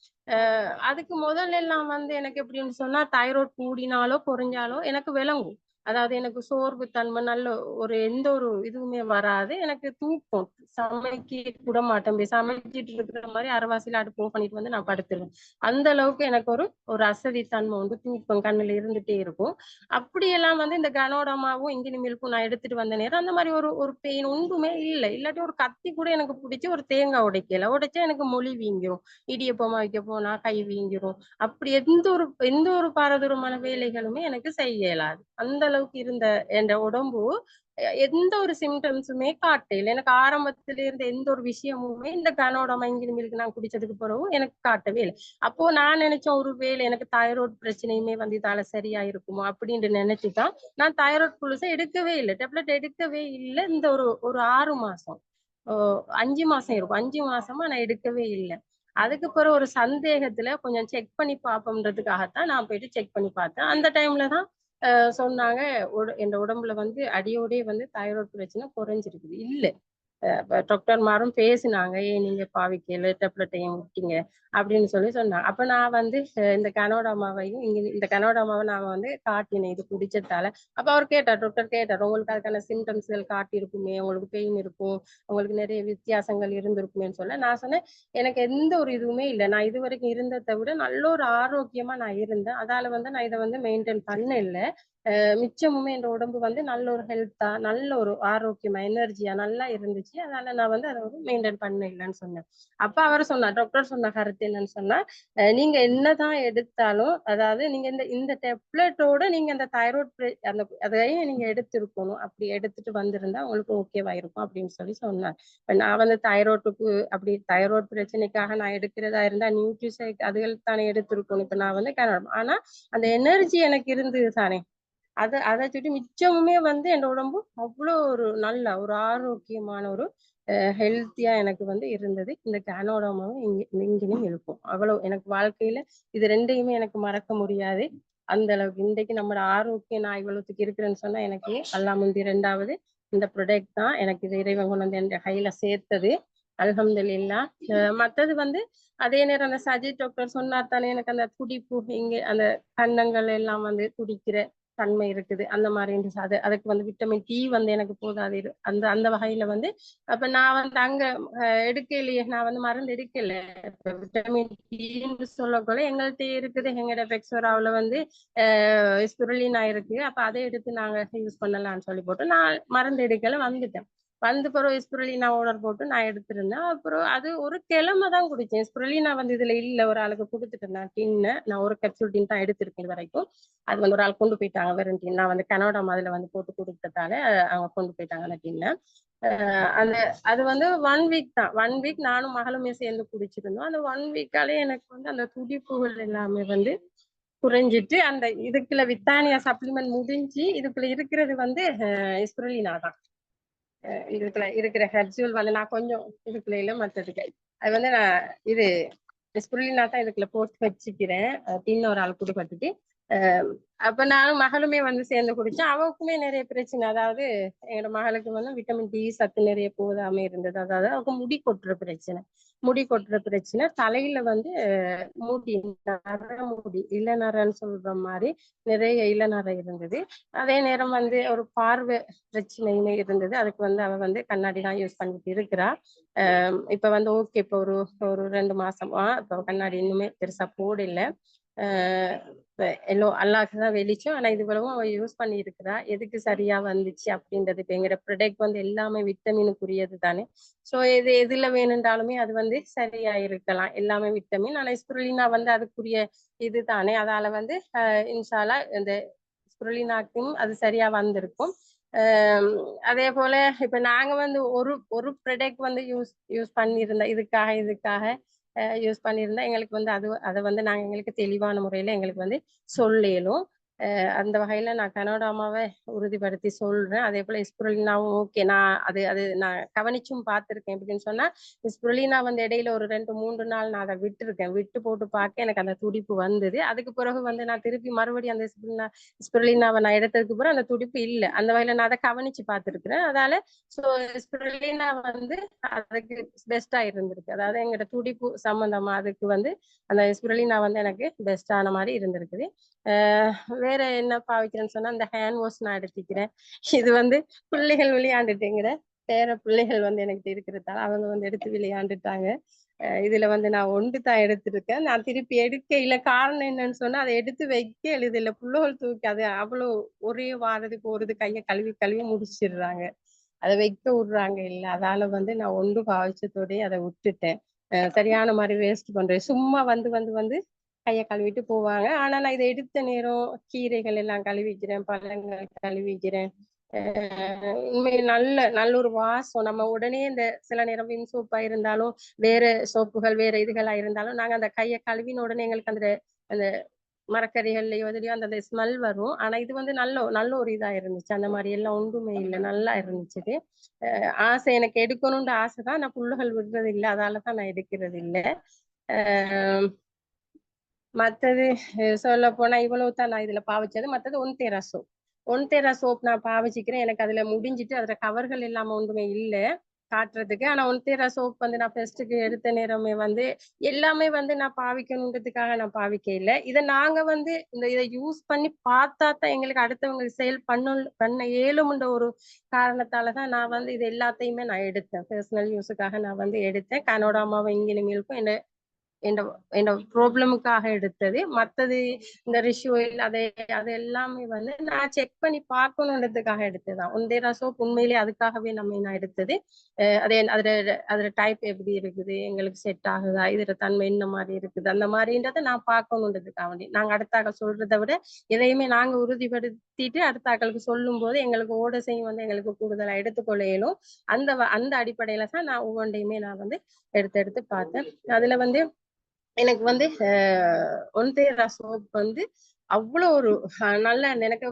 அதுக்கு முதல்ல எல்லாம் வந்து எனக்கு எப்படின்னு சொன்னா தைராய்டு கூடினாலோ குறைஞ்சாலோ எனக்கு விளங்கும். அதாவது எனக்கு சோர்வு தன்மை நல்ல ஒரு எந்த ஒரு இதுவுமே வராது. எனக்கு தூக்கம் சமைக்க கூட மாட்டேன். சமைச்சிட்டு இருக்கிற மாதிரி அரைவாசியில அடுப்பு ஓ பண்ணிட்டு வந்து நான் படுத்துருவேன். அந்த அளவுக்கு எனக்கு ஒரு அசதி தன்மை வந்து தூக்கம் கண்ணுல இருந்துட்டே இருக்கும். அப்படியெல்லாம் வந்து இந்த கனோடமாவும் இங்கிலி மில்க்கும் நான் எடுத்துட்டு வந்த நேரம் அந்த மாதிரி ஒரு ஒரு பெயின் ஒன்றுமே இல்லை. இல்லாட்டி ஒரு கத்தி கூட எனக்கு பிடிச்சி ஒரு தேங்காய் உடைச்சா எனக்கு மொழி வீங்கிரும். இடியப்பமா வைக்க போனா கை வீங்கிரும். அப்படி எந்த ஒரு பாரதூரமான வேலைகளுமே எனக்கு செய்ய இயலாது. அந்த அளவுக்கு இருந்த என் உடம்பு எந்த ஒரு சிம்டம்ஸுமே காட்டல. எனக்கு ஆரம்பத்துல இருந்த எந்த ஒரு விஷயமுமே இந்த கனோடமா இங்கிலி மில்க் நான் குடிச்சதுக்கு பிறகும் எனக்கு காட்டவே இல்லை. அப்போ நான் நினைச்சேன் ஒருவேளை எனக்கு தைராய்டு பிரச்சனையுமே வந்து இதால சரியா இருக்குமோ அப்படின்னு நினைச்சுதான் நான் தைராய்டு குளுசை எடுக்கவே இல்லை, டேப்லெட் எடுக்கவே இல்லை. இந்த ஒரு 6 மாசம் 5 மாசம் இருக்கும், 5 மாசமா நான் எடுக்கவே இல்லை. அதுக்கு பிறகு ஒரு சந்தேகத்துல கொஞ்சம் செக் பண்ணி பார்ப்போம்ன்றதுக்காகத்தான் நான் போயிட்டு செக் பண்ணி பார்த்தேன். அந்த டைம்ல தான் சொன்னாங்க என் உடம்புல வந்து அடியோடே வந்து தைராய்டு பிரச்சனை குறைஞ்சிருக்குது. இல்ல டாக்டர்மாரும் பேசினாங்க, ஏன் நீங்க பாவிக்கல டெப்லெட் ஏன் விட்டீங்க அப்படின்னு சொன்னாங்க. அப்ப நான் வந்து இந்த கனோடாமாவையும் இந்த கனோடாமாவை நான் வந்து காட்டினேன் இது குடிச்சதால. அப்ப அவர் டாக்டர் கேட்டார், உங்களுக்கு அதுக்கான சிம்டம்ஸ்கள் காட்டியிருக்குமே, உங்களுக்கு பெயின் இருக்கும், உங்களுக்கு நிறைய வித்தியாசங்கள் இருந்திருக்குமேன்னு சொல்ல நான் சொன்னேன் எனக்கு எந்த ஒரு இதுவுமே இல்லை, நான் இது வரைக்கும் இருந்ததை விட நல்ல ஒரு ஆரோக்கியமா நான் இருந்தேன். அதால வந்து நான் இதை வந்து மெயின்டைன் பண்ண இல்லை. மிச்சமுமே என் உடம்பு வந்து நல்ல ஒரு ஹெல்த்தா நல்ல ஒரு ஆரோக்கியமா எனர்ஜியா நல்லா இருந்துச்சு. அதனால நான் வந்து அதை வந்து மெயின்டைன் பண்ண இல்லைன்னு சொன்னேன். அப்ப அவர் சொன்னார், டாக்டர் சொன்ன கருத்து என்னன்னு சொன்னா, நீங்க என்னதான் எடுத்தாலும் அதாவது நீங்க இந்த டெப்லெட்டோட நீங்க அந்த தைராய்டு அதையும் நீங்க எடுத்திருக்கணும். அப்படி எடுத்துட்டு வந்திருந்தா உங்களுக்கு ஓகேவா இருக்கும் அப்படின்னு சொன்னார். இப்ப நான் வந்து தைராய்டு பிரச்சனைக்காக நான் எடுக்கிறதா இருந்தா நியூட்ரிசைட் அதுகள் தானே எடுத்திருக்கணும். இப்ப நான் வந்து ஆனா அந்த எனர்ஜி எனக்கு இருந்தது தானே. அதை சுட்டி மிச்சமுமே வந்து என் உடம்பு அவ்வளோ ஒரு நல்ல ஒரு ஆரோக்கியமான ஒரு ஹெல்த்தியா எனக்கு வந்து இருந்தது. இந்த கேனோடாமாவும் இங்கேயும் இருக்கும். அவ்வளவு எனக்கு வாழ்க்கையில இது ரெண்டையுமே எனக்கு மறக்க முடியாது. அந்த அளவுக்கு இன்றைக்கு நம்ம ஆரோக்கியம் நான் இவ்வளவுக்கு இருக்கிறேன்னு சொன்னா எனக்கு அல்லாஹ் முந்தி 2வது இந்த ப்ரொடக்ட் தான் எனக்கு இது இறைவன் கொண்டு வந்து என் கையில சேர்த்தது. அல்ஹம்துலில்லாஹ். மத்தது வந்து அதே நேரம் அந்த சஜித் டாக்டர் சொன்னார் தானே, எனக்கு அந்த துடிப்பு இங்க அந்த கன்னங்கள் எல்லாம் வந்து துடிக்கிற தன்மை இருக்குது அந்த மாதிரி இருந்துச்சு. அதுக்கு வந்து விட்டமின் டி வந்து எனக்கு போதாது. அந்த அந்த வகையில வந்து அப்ப நான் வந்து அங்க எடுக்கலையே, நான் வந்து மருந்து எடுக்கல. விட்டமின் டின்னு சொல்லக்குள்ள எங்கள்கிட்ட இருக்குது, எங்களோட பெக்ஸோராவில் வந்து ஸ்பிருலினா இருக்கு. அப்ப அதை எடுத்து நாங்க யூஸ் பண்ணலாம்னு சொல்லி போட்டு நான் மருந்து எடுக்கல வந்துட்டேன். வந்து பிறகு ஸ்பிருலினா ஆர்டர் போட்டு நான் எடுத்திருந்தேன். அப்புறம் அது ஒரு கிழமை தான் குடிச்சேன். ஸ்பிருலினா வந்து இதுல இல்ல, ஒரு ஆளுக்கு கொடுத்துட்டேன் நான் டின்னு. நான் ஒரு கேப்சூல் டின் தான் எடுத்திருக்கேன் இது வரைக்கும். அது வந்து ஒரு ஆள் கொண்டு போயிட்டாங்க வெறும் டின். நான் வந்து கனோடா மாதிரில வந்து போட்டு கொடுத்ததால அவங்க கொண்டு போயிட்டாங்க அந்த டின்ன. அந்த அது வந்து 1 வீக் தான். 1 வீக் நானும் மகளுமே சேர்ந்து குடிச்சிருந்தோம். அந்த 1 வீக்காலே எனக்கு வந்து அந்த துடிப்புகள் எல்லாமே வந்து குறைஞ்சிட்டு, அந்த இதுக்குள்ள வித்தானியா சப்ளிமெண்ட் முடிஞ்சு இதுக்குள்ள இருக்கிறது வந்து ஸ்பிருலினா தான். இதுக்குள்ள இருக்கிற ஹெர்ஜுவல் வந்து நான் கொஞ்சம் இதுக்குள்ள மத்ததுக்கு அது வந்து நான் இது ஸ்பிருலினா தான் இதுக்குள்ள போட்டு வச்சுக்கிறேன். டின்னு ஒரு ஆள் கொடுப்பட்டுட்டு அப்ப நானும் மகளுமே வந்து சேர்ந்து குடிச்சேன். அவளுக்குமே நிறைய பிரச்சனை. அதாவது என்னோட மகளுக்கு வந்து விட்டமின் டி சத்து நிறைய போதாம இருந்தது. அதாவது அவருக்கு முடி கொட்டுற பிரச்சனை, தலையில வந்து முடி முடி இளநரன்னு சொல்ற மாதிரி நிறைய இளநரை இருந்தது. அதே நேரம் வந்து ஒரு பார்வை பிரச்சனையுமே இருந்தது. அதுக்கு வந்து அவ வந்து கண்ணாடி தான் யூஸ் பண்ணிட்டு இருக்கிறா. இப்ப வந்து ஓகே, இப்ப ஒரு 2 மாசமா இப்ப கண்ணாடி இன்னுமே பெருசா போடல. எல்லோ அல்லாஹ்க்கு தான் வெளிச்சம். ஆனா இது போலவும் அவ யூஸ் பண்ணி இருக்கிறா. எதுக்கு சரியா வந்துச்சு அப்படின்றது இப்ப எங்கிற ப்ரொடக்ட் வந்து எல்லாமே விட்டமினுக்குரியது தானே. ஸோ எதுல வேணுன்றாலுமே அது வந்து சரியா இருக்கலாம். எல்லாமே விட்டமின். ஆனா ஸ்பிருலினா வந்து அதுக்குரிய இது தானே. அதால வந்து இன்ஷால்லா இந்த ஸ்பிருலினாக்கும் அது சரியா வந்திருக்கும். அதே போல இப்ப நாங்க வந்து ஒரு ப்ரொடக்ட் வந்து யூஸ் பண்ணியிருந்தோம். இதுக்காக யூஸ் பண்ணியிருந்தா எங்களுக்கு வந்து அதை வந்து நாங்க எங்களுக்கு தெளிவான முறையில எங்களுக்கு வந்து சொல்லலும். அந்த வகையில நான் கனோடாமாவை உறுதிப்படுத்தி சொல்றேன். அதே போல ஸ்பிருலினாவும் ஓகே, நான் அது நான் கவனிச்சும் பார்த்திருக்கேன். எப்படின்னு சொன்னா ஸ்பிருலினா வந்து இடையில ஒரு 2-3 நாள் நான் அதை விட்டு போட்டு பார்க்க எனக்கு அந்த துடிப்பு வந்தது. அதுக்கு பிறகு வந்து நான் திருப்பி மறுபடியும் அந்த ஸ்பிருலினாவை நான் எடுத்ததுக்கு பிறகு அந்த துடிப்பு இல்லை. அந்த வகையில நான் அதை கவனிச்சு பார்த்திருக்கிறேன். அதால சோ ஸ்பிருலினா வந்து அதுக்கு பெஸ்டா இருந்திருக்கு. அதாவது எங்களோட துடிப்பு சம்பந்தமா அதுக்கு வந்து அந்த ஸ்பிருலினா வந்து எனக்கு பெஸ்டான மாதிரி இருந்திருக்குது. வேற என்ன பாவிக்கிறேன்னு சொன்னா இந்த ஹேண்ட் வாஷ் நான் எடுத்துக்கிறேன். இது வந்து பிள்ளைகள் விளையாண்டுட்டுங்கிற பிள்ளைகள் வந்து எனக்கு இருக்கிறதால அவங்க வந்து எடுத்து விளையாண்டுட்டாங்க. இதுல வந்து நான் ஒன்று தான் எடுத்திருக்கேன். நான் திருப்பி எடுக்க இல்லை. காரணம் என்னன்னு சொன்னா அதை எடுத்து வைக்க எழுதில்லை. புள்ளைகள் தூக்கி அது அவ்வளோ ஒரே வாரத்துக்கு ஒரு கையை கழுவி முடிச்சிடுறாங்க. அதை வைக்க விடுறாங்க இல்லை. அதால வந்து நான் ஒன்று பாவிச்சத்தோடய அதை விட்டுட்டேன். சரியான மாதிரி வேஸ்ட் பண்றேன். சும்மா வந்து கையை கழுவிட்டு போவாங்க. ஆனா நான் இதை எடுத்த நேரம் கீரைகள் எல்லாம் கழுவிக்கிறேன், பழங்கள் கழுவிக்கிறேன். உண்மையில் நல்ல ஒரு வாசம். நம்ம உடனே இந்த சில நேரம் விம் சோப்பா இருந்தாலும் வேற சோப்புகள் வேற இதுகளா இருந்தாலும் நாங்க அந்த கையை கழுவின உடனே எங்களுக்கு அந்த மரக்கறிகள்லயோ இதுலயோ அந்த ஸ்மெல் வரும். ஆனா இது வந்து நல்ல ஒரு இதா இருந்துச்சு. அந்த மாதிரி எல்லாம் ஒன்றுமே இல்லை, நல்லா இருந்துச்சு. ஆசை எனக்கு எடுக்கணும்ன்ற ஆசை தான். நான் புல்லுகள் விடுறது இல்லை, அதாலதான் நான் எடுக்கிறது இல்லை. மற்றது சொல்ல போனா இவ்வளவு தான் நான் இதுல பாவிச்சது. மற்றது ஒன்தேரா சோப் நான் பாவிச்சுக்கிறேன். எனக்கு அதுல முடிஞ்சிட்டு அதுல கவர்கள் இல்லாம ஒன்றுமே இல்லை காட்டுறதுக்கு. ஆனா ஒன்தேரா சோப் வந்து நான் ஃபர்ஸ்ட்டுக்கு எடுத்த நேரமே வந்து எல்லாமே வந்து நான் பாவிக்கணுன்றதுக்காக நான் பாவிக்க இல்லை. இதை நாங்க வந்து இதை யூஸ் பண்ணி பார்த்தா தான் எங்களுக்கு அடுத்தவங்களுக்கு சேல் பண்ண இயலும்ன்ற ஒரு காரணத்தாலதான் நான் வந்து இது எல்லாத்தையுமே நான் எடுத்தேன். பர்சனல் யூஸுக்காக நான் வந்து எடுத்தேன். கனோடாமாவை இங்கிலுக்கும் என்ன ப்ராப்ளமுக்காக எடுத்தது. மற்றது இந்த ரிஷ் ஆயில் அது எல்லாமே வந்து நான் செக் பண்ணி பார்க்கணுன்றதுக்காக எடுத்ததுதான். ஒன்தேரா சோப் உண்மையிலே அதுக்காகவே நான் எடுத்தது. அதுல டைப் எப்படி இருக்குது, எங்களுக்கு செட் ஆகுதா, இதுல தன்மை என்ன மாதிரி இருக்குது, அந்த மாதிரின்றத நான் பார்க்கணுன்றதுக்காக வேண்டி நாங்க அடுத்தாக்க சொல்றதை விட எதையுமே நாங்க உறுதிப்படுத்திட்டு அடுத்தாக்களுக்கு சொல்லும் போது எங்களுக்கு ஓடசையும் வந்து எங்களுக்கு கூடுதலா எடுத்துக்கொள்ள இயலும். அந்த அடிப்படையில தான் நான் ஒவ்வொன்றையுமே நான் வந்து எடுத்து பார்த்தேன். அதுல வந்து எனக்கு வந்து ஒன்தேரா சோப் வந்து அவ்வளோ ஒரு நல்ல எனக்கு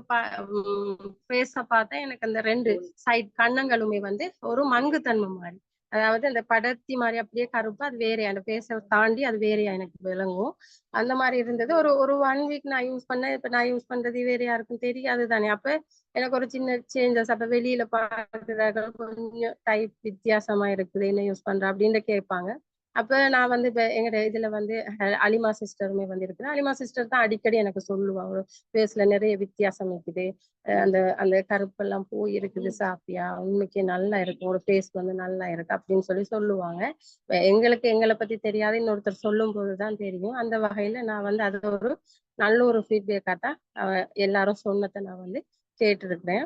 ஃபேஸ பார்த்தா எனக்கு அந்த 2 சைட் கண்ணங்களுமே வந்து ஒரு மங்குத்தன்மை மாதிரி. அதாவது அந்த படர்த்தி மாதிரி அப்படியே கருப்பு அது வேறையா அந்த ஃபேஸை தாண்டி அது வேறையா எனக்கு விளங்கும். அந்த மாதிரி இருந்தது. ஒரு ஒரு 1 வீக் நான் யூஸ் பண்ணேன். இப்ப நான் யூஸ் பண்றது வேற யாருக்கும் தெரியாது தானே. அப்ப எனக்கு ஒரு சின்ன சேஞ்சஸ். அப்ப வெளியில பார்க்குறாங்க கொஞ்சம் டைப் வித்தியாசமா இருக்குது என்ன யூஸ் பண்ற அப்படின்னு கேட்பாங்க. அப்ப நான் வந்து இப்ப எங்க இதுல வந்து அலிமா சிஸ்டருமே வந்து இருக்குது. அலிமா சிஸ்டர் தான் அடிக்கடி எனக்கு சொல்லுவாங்க ஃபேஸ்ல நிறைய வித்தியாசம் இருக்குது. அந்த அந்த கருப்பெல்லாம் போய் இருக்குது சாப்பியா உண்மைக்கே நல்லா இருக்கு ஒரு ஃபேஸ் வந்து நல்லா இருக்கு அப்படின்னு சொல்லுவாங்க. எங்களுக்கு எங்களை பத்தி தெரியாது இன்னொருத்தர் சொல்லும் போதுதான் தெரியும். அந்த வகையில நான் வந்து அது ஒரு நல்ல ஒரு ஃபீட்பேக்கா தான் எல்லாரும் சொன்னதை நான் வந்து கேட்டிருக்கிறேன்.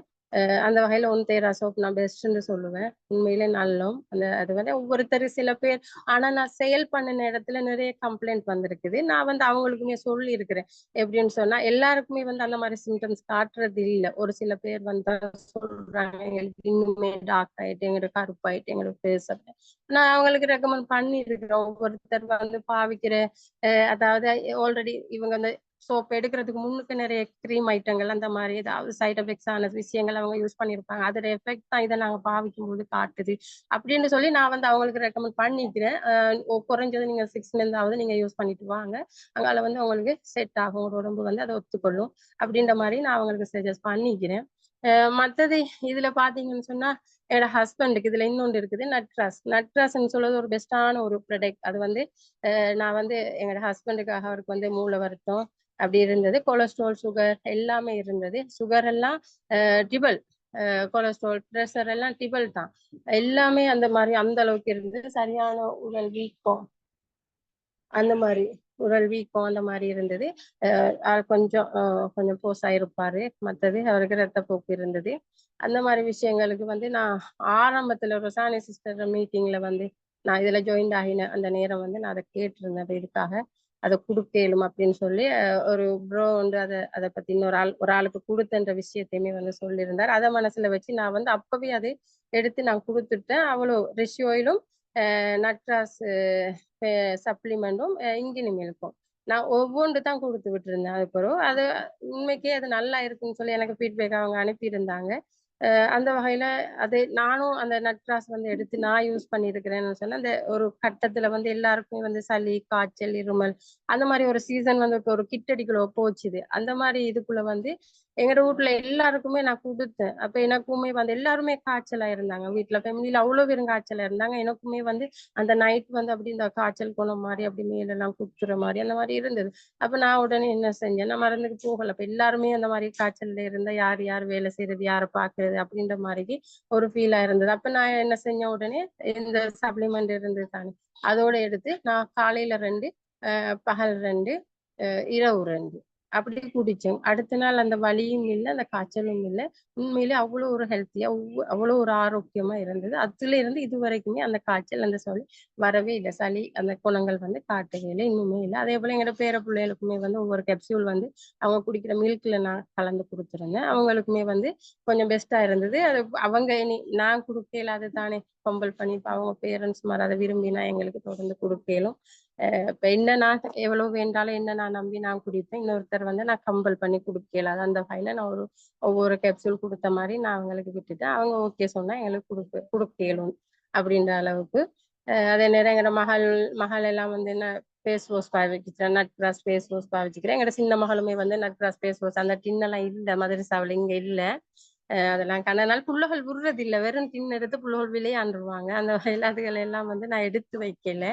அந்த வகையில ஒன்தேரா சோப் நான் பெஸ்ட்ன்னு சொல்லுவேன். உண்மையிலே நல்லோம். அது வந்து ஒவ்வொருத்தர் சில பேர் ஆனா நான் சேல் பண்ணின இடத்துல நிறைய கம்ப்ளைண்ட் வந்திருக்குது. நான் வந்து அவங்களுக்குமே சொல்லி இருக்கிறேன். எப்படின்னு சொன்னா எல்லாருக்குமே வந்து அந்த மாதிரி சிம்டம்ஸ் காட்டுறது இல்ல. ஒரு சில பேர் வந்து சொல்றாங்க எங்களுக்கு இன்னுமே டார்க் ஆயிட்டு எங்களுக்கு கருப்பாயிட்டு எங்களுக்கு ஃபேஸ் அப்படின்னு. நான் அவங்களுக்கு ரெக்கமெண்ட் பண்ணி இருக்கிறேன். ஒவ்வொருத்தர் வந்து பாவிக்கிற அதாவது ஆல்ரெடி இவங்க வந்து சோப் எடுக்கிறதுக்கு முன்னுக்கு நிறைய கிரீம் ஐட்டங்கள் அந்த மாதிரி ஏதாவது சைட் எஃபெக்ட்ஸ் ஆன விஷயங்கள் அவங்க யூஸ் பண்ணியிருப்பாங்க. அதோட எஃபெக்ட் தான் இதை நாங்க பாவிக்கும் போது காட்டுது அப்படின்னு சொல்லி நான் வந்து அவங்களுக்கு ரெக்கமெண்ட் பண்ணிக்கிறேன். குறைஞ்சது நீங்க 6 மந்தாவது நீங்க யூஸ் பண்ணிட்டு வாங்க. அங்கால வந்து உங்களுக்கு செட் ஆகும் ஒரு உடம்பு வந்து அதை ஒத்துக்கொள்ளும் அப்படின்ற மாதிரி நான் அவங்களுக்கு சஜஸ்ட் பண்ணிக்கிறேன். மற்றது இதுல பாத்தீங்கன்னு சொன்னா என்னோட ஹஸ்பண்டுக்கு இதுல இன்னொன்று இருக்குது நட்ராஸ்ன்னு சொல்றது ஒரு பெஸ்டான ஒரு ப்ராடக்ட். அது வந்து நான் வந்து எங்களோட ஹஸ்பண்டுக்காக அவருக்கு வந்து மூளை வருத்தம் அப்படி இருந்தது. கொலஸ்ட்ரால் சுகர் எல்லாமே இருந்தது. சுகர் எல்லாம் டிபல் கொலஸ்ட்ரால் ப்ரெஷர் எல்லாம் டிபல் தான். எல்லாமே அந்த மாதிரி அந்த அளவுக்கு இருந்தது. சரியான உடல் வீக்கம் அந்த மாதிரி அந்த மாதிரி இருந்தது. கொஞ்சம் கொஞ்சம் போஸா இருப்பாரு. மற்றது அவருக்கு ரத்தப்போக்கு இருந்தது. அந்த மாதிரி விஷயங்களுக்கு வந்து நான் ஆரம்பத்துல ஒரு சாணி சிஸ்டர் மீட்டிங்ல வந்து நான் இதுல ஜாயின் ஆகின அந்த நேரம் வந்து நான் அதை கேட்டிருந்தேன். இதுக்காக அதை கொடுக்கலும் அப்படின்னு சொல்லி ஒரு ப்ரோ வந்து அதை பத்தி ஒரு ஆளுக்கு கொடுத்தன்ற விஷயத்தையுமே வந்து சொல்லியிருந்தார். அதை மனசுல வச்சு நான் வந்து அப்பவே அதை எடுத்து நான் கொடுத்துட்டேன். அவ்வளோ ரிஷ் ஆயிலும் நட்ராஸ் சப்ளிமெண்ட்டும் இங்கினி மில்க்கும் நான் ஒவ்வொன்று தான் கொடுத்து விட்டுருந்தேன். அது பிறகு அது உண்மைக்கே அது நல்லா இருக்குன்னு சொல்லி எனக்கு ஃபீட்பேக் அவங்க அனுப்பியிருந்தாங்க. அந்த வகையில அது நானும் அந்த நட்ராஸ் வந்து எடுத்து நான் யூஸ் பண்ணியிருக்கிறேன்னு சொன்னா அந்த ஒரு கட்டத்துல வந்து எல்லாருக்குமே வந்து சளி காய்ச்சல் இருமல் அந்த மாதிரி ஒரு சீசன் வந்து ஒரு கிட்டடிக்குள்ள போச்சுது. அந்த மாதிரி இதுக்குள்ள வந்து எங்க வீட்டுல எல்லாருக்குமே நான் கொடுத்தேன். அப்ப எனக்குமே வந்து எல்லாருமே காய்ச்சலா இருந்தாங்க. வீட்டுல ஃபேமிலியில அவ்வளவு பேரும் காய்ச்சலா இருந்தாங்க. எனக்குமே வந்து அந்த நைட் வந்து அப்படி இந்த காய்ச்சல் போன மாதிரி அப்படி மேலெல்லாம் குத்துற மாதிரி அந்த மாதிரி இருந்தது. அப்ப நான் உடனே என்ன செஞ்சேன் நான் மருந்துக்கு போகல. அப்ப எல்லாருமே அந்த மாதிரி காய்ச்சல்ல இருந்தா யார் யார் வேலை செய்யறது யாரை பாக்குறது அப்படின்ற மாதிரி ஒரு ஃபீலா இருந்தது. அப்ப நான் என்ன செஞ்சேன் உடனே இந்த சப்ளிமெண்ட் இருந்தது தானே அதோட எடுத்து நான் காலையில 2 பகல் 2 இரவு 2 அப்படி குடிச்சேன். அடுத்த நாள் அந்த வலியும் இல்லை அந்த காய்ச்சலும் இல்லை. உண்மையிலே அவ்வளவு ஒரு ஹெல்த்தியா அவ்வளவு ஒரு ஆரோக்கியமா இருந்தது. அதுல இருந்து இது வரைக்குமே அந்த காய்ச்சல் அந்த சளி வரவே இல்லை. சளி அந்த குணங்கள் வந்து காட்டவே இல்லை இன்னுமே இல்லை. அதே போல எங்களோட பேர பிள்ளைகளுக்குமே வந்து ஒவ்வொரு கேப்சூல் வந்து அவங்க குடிக்கிற மில்க்ல நான் கலந்து கொடுத்துருந்தேன். அவங்களுக்குமே வந்து கொஞ்சம் பெஸ்டா இருந்தது. அது அவங்க நான் கொடுக்கல அது தானே கம்பல் பண்ணி இப்ப அவங்க பேரண்ட்ஸ் மாதிரி அதை விரும்பினா எங்களுக்கு தொடர்ந்து கொடுக்கலும். இப்ப என்ன நான் எவ்வளவு வேண்டாலும் என்ன நான் நம்பி நான் குடிப்பேன். இன்னொருத்தர் வந்து நான் கம்பல் பண்ணி கொடுக்கல. அந்த வகையில நான் ஒவ்வொரு கேப்சூல் கொடுத்த மாதிரி நான் அவங்களுக்கு விட்டுட்டேன். அவங்க ஓகே சொன்னா எங்களுக்கு கொடுக்கலும் அப்படின்ற அளவுக்கு. அதே நேரம் எங்களோட மகள் எல்லாம் வந்து என்ன ஃபேஸ் வாஷ் பாவிக்கிறேன். நட்ராஸ் ஃபேஸ் வாஷ் பாவிச்சுக்கிறேன். எங்களோட சின்ன மகளுமே வந்து நட்ராஸ் ஃபேஸ் வாஷ் அந்த டின்னெல்லாம் இல்லை மதுரசாவில் இங்க இல்லை. அதெல்லாம் கண்ணனால புள்ளைகள் விடுறது இல்லை. வெறும் டின் எடுத்து புள்ளைகள் விளையாண்டுருவாங்க. அந்த வகையில அதுகள் எல்லாம் வந்து நான் எடுத்து வைக்கல.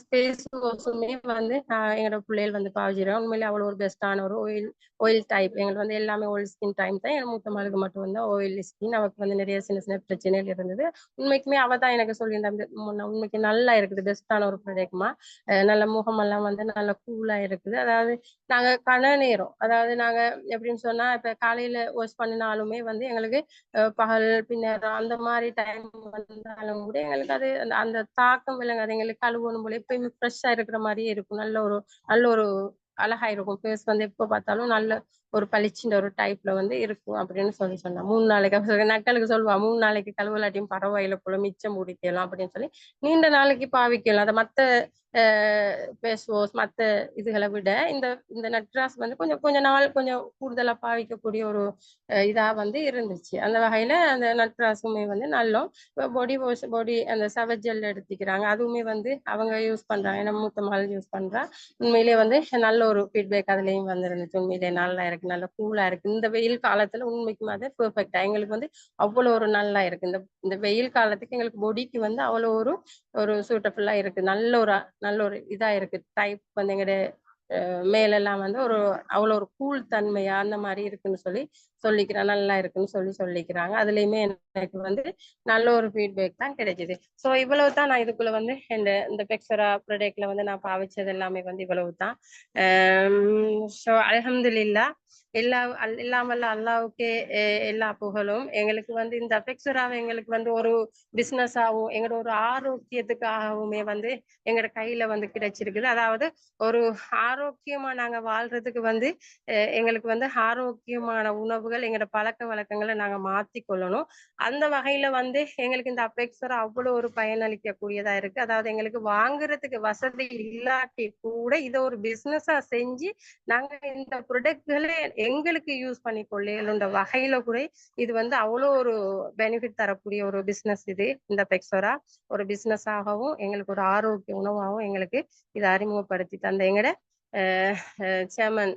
ஃபேஸ் வாஷுமே வந்து எங்களோட பிள்ளைகள் வந்து பாவிச்சிருக்கோம். உண்மையிலே அவ்வளோ ஒரு பெஸ்டான ஒரு ஆயில் டைப் எங்களுக்கு வந்து எல்லாமே ஆயில் ஸ்கின் டைம் தான். என் மூத்த மகளுக்கு மட்டும் வந்து ஆயில் ஸ்கின். அவருக்கு வந்து நிறைய சின்ன சின்ன பிரச்சனைகள் இருந்தது. உண்மைக்குமே அவ தான் எனக்கு சொல்லியிருந்தேன் உண்மைக்கு நல்லா இருக்குது பெஸ்டான ஒரு ப்ராடக்ட்மா. நல்ல முகமெல்லாம் வந்து நல்லா கூலா இருக்குது. அதாவது நாங்க கன நேரம் அதாவது நாங்க எப்படின்னு சொன்னா இப்ப காலையில வாஷ் பண்ணினாலுமே வந்து எங்களுக்கு பகல் பின்னர் அந்த மாதிரி டைம் வந்தாலும் கூட எங்களுக்கு அது அந்த தாக்கம் விளங்காது. எங்களுக்கு கழுவணும் போல எப்பயுமே ஃப்ரெஷ்ஷா இருக்கிற மாதிரியே இருக்கும். நல்ல ஒரு அழகா இருக்கும். ஃபேஸ் வந்து எப்ப பார்த்தாலும் நல்ல ஒரு பளிச்சுன்ற ஒரு டைப்ல வந்து இருக்கும் அப்படின்னு சொன்னா 3 நாளைக்கு நக்கலுக்கு சொல்லுவா 3 நாளைக்கு கழுவலாட்டியும் பரவாயில்ல போல மிச்சம் முடிக்கலாம் அப்படின்னு சொல்லி நீண்ட நாளைக்கு பாவிக்கலாம். அதை மத்த ஃபேஸ் வாஷ் மற்ற இதுகளை விட இந்த இந்த நட்ராஸ் வந்து கொஞ்சம் கொஞ்ச நாள் கொஞ்சம் கூடுதலா பாவிக்கக்கூடிய ஒரு இதா வந்து இருந்துச்சு. அந்த வகையில அந்த நட்ராஸுமே வந்து நல்லோம். இப்போ பாடி வாஷ் அந்த சவஜெல் எடுத்துக்கிறாங்க, அதுவுமே வந்து அவங்க யூஸ் பண்றாங்க. ஏன்னா மூத்த மகள் யூஸ் பண்றா. உண்மையிலேயே வந்து நல்ல ஒரு ஃபீட்பேக் அதுலயும் வந்துருந்துச்சு. உண்மையிலேயே நல்லா இருக்கு, நல்ல கூலா இருக்கு. இந்த வெயில் காலத்துல உண்மைக்குமே அது பெர்ஃபெக்டா எங்களுக்கு வந்து அவ்வளோ ஒரு நல்லா இருக்கு. இந்த இந்த வெயில் காலத்துக்கு எங்களுக்கு பொடிக்கு வந்து அவ்வளோ ஒரு ஒரு சூட்டபுல்லா இருக்கு. நல்ல ஒரு இதா இருக்கு. டைப் வந்து எங்களுடைய மேலெல்லாம் வந்து ஒரு அவ்வளோ ஒரு கூல் தன்மையா அந்த மாதிரி இருக்குன்னு சொல்லிக்கிறாங்க. நல்லா இருக்குன்னு சொல்லிக்கிறாங்க. அதுலயுமே எனக்கு வந்து நல்ல ஒரு ஃபீட்பேக் தான் கிடைச்சது. ஸோ இவ்வளவு தான் நான் இதுக்குள்ள வந்து இந்த பெக்ஸரா ப்ராடக்ட்ல வந்து நான் பாவிச்சது எல்லாமே வந்து இவ்வளவு தான். ஸோ அல்ஹம்துலில்லாஹ் எல்லாம் வல்ல அல்லாவுக்கே எல்லா புகழும். எங்களுக்கு வந்து இந்த பெக்ஸராவை எங்களுக்கு வந்து ஒரு பிசினஸ் ஆகும், எங்களோட ஒரு ஆரோக்கியத்துக்காகவுமே வந்து எங்களோட கையில வந்து கிடைச்சிருக்குது. அதாவது ஒரு ஆரோக்கியமா நாங்க வாழ்றதுக்கு வந்து எங்களுக்கு வந்து ஆரோக்கியமான உணவுகள் எங்களோட பழக்க வழக்கங்களை நாங்க மாத்தி கொள்ளணும். அந்த வகையில வந்து எங்களுக்கு இந்த அப்பெக்ஸரா அவ்வளவு ஒரு பயனளிக்க கூடியதா இருக்கு. அதாவது எங்களுக்கு வாங்குறதுக்கு வசதி இல்லாட்டி கூட இதை ஒரு பிசினஸா செஞ்சு நாங்க இந்த ப்ரொடக்ட்களை எங்களுக்கு யூஸ் பண்ணி கொள்ளையிலுன்ற வகையில கூட இது வந்து அவ்வளோ ஒரு பெனிஃபிட் தரக்கூடிய ஒரு பிசினஸ். இது இந்த பெக்ஸரா ஒரு பிசினஸ் ஆகவும் எங்களுக்கு ஒரு ஆரோக்கிய உணவாகவும் எங்களுக்கு இதை அறிமுகப்படுத்தி தந்த எங்கட சேர்மன்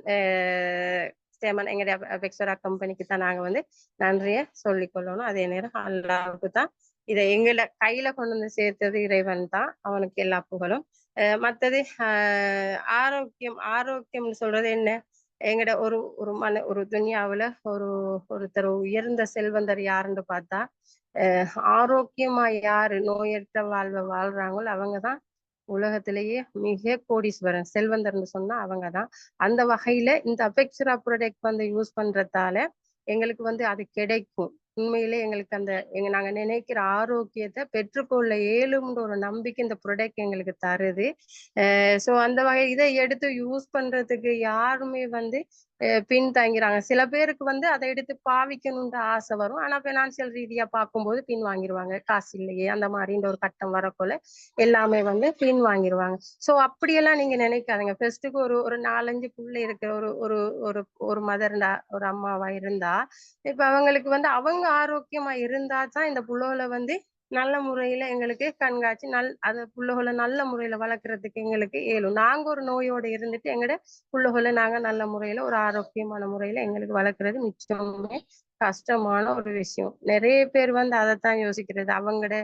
எங்களுடைய பெக்ஸரா கம்பெனிக்கு தான் நாங்க வந்து நன்றிய சொல்லிக் கொள்ளணும். அதே நேரம் அல்லாவுக்கு தான் இதை எங்களை கையில கொண்டு வந்து சேர்த்தது இறைவன் தான், அவனுக்கு எல்லா புகழும். மற்றது ஆரோக்கியம்னு சொல்றது என்ன, எங்கட ஒரு ஒரு துனியாவுல ஒருத்தர் உயர்ந்த செல்வந்தர் யாருன்னு பார்த்தா ஆரோக்கியமா யாரு நோயற்ற வாழ்வை வாழ்றாங்களோ அவங்கதான் உலகத்திலேயே மிக கோடீஸ்வரன், செல்வந்தர்னு சொன்னா அவங்கதான். அந்த வகையில இந்த அப்பெக்ஸரா ப்ராடக்ட் வந்து யூஸ் பண்றதால எங்களுக்கு வந்து அது கிடைக்கும். உண்மையிலே எங்களுக்கு நாங்க நினைக்கிற ஆரோக்கியத்தை பெற்றுக்கொள்ள இயலும்ன்ற ஒரு நம்பிக்கை இந்த ப்ராடக்ட் எங்களுக்கு தருது. ஸோ அந்த வகை இதை எடுத்து யூஸ் பண்றதுக்கு யாருமே வந்து பின்தங்கிறாங்க. சில பேருக்கு வந்து அதை எடுத்து பாவிக்கணும்ன்ற ஆசை வரும். ஆனா பினான்சியல் ரீதியா பார்க்கும்போது பின் வாங்கிடுவாங்க, காசு இல்லையே அந்த மாதிரின்ற ஒரு கட்டம் வரக்குள்ள எல்லாமே வந்து பின் வாங்கிடுவாங்க. ஸோ அப்படியெல்லாம் நீங்க நினைக்காதீங்க. ஃபர்ஸ்ட்டுக்கு ஒரு 4-5 பிள்ளை இருக்கிற ஒரு ஒரு ஒரு ஒரு மதர்ண்டா ஒரு அம்மாவா இருந்தா இப்ப அவங்களுக்கு வந்து அவங்க ஆரோக்கியமா இருந்தா தான் இந்த புள்ளோல வந்து நல்ல முறையில எங்களுக்கு கண்காட்சி அந்த புள்ளைகளை நல்ல முறையில வளர்க்கறதுக்கு எங்களுக்கு இயலும். நாங்க ஒரு நோயோட இருந்துட்டு எங்கட புள்ளைகளை நாங்க நல்ல முறையில ஒரு ஆரோக்கியமான முறையில எங்களுக்கு வளர்க்கறது நிச்சயமே கஷ்டமான ஒரு விஷயம். நிறைய பேர் வந்து அதைத்தான் யோசிக்கிறது. அவங்களோட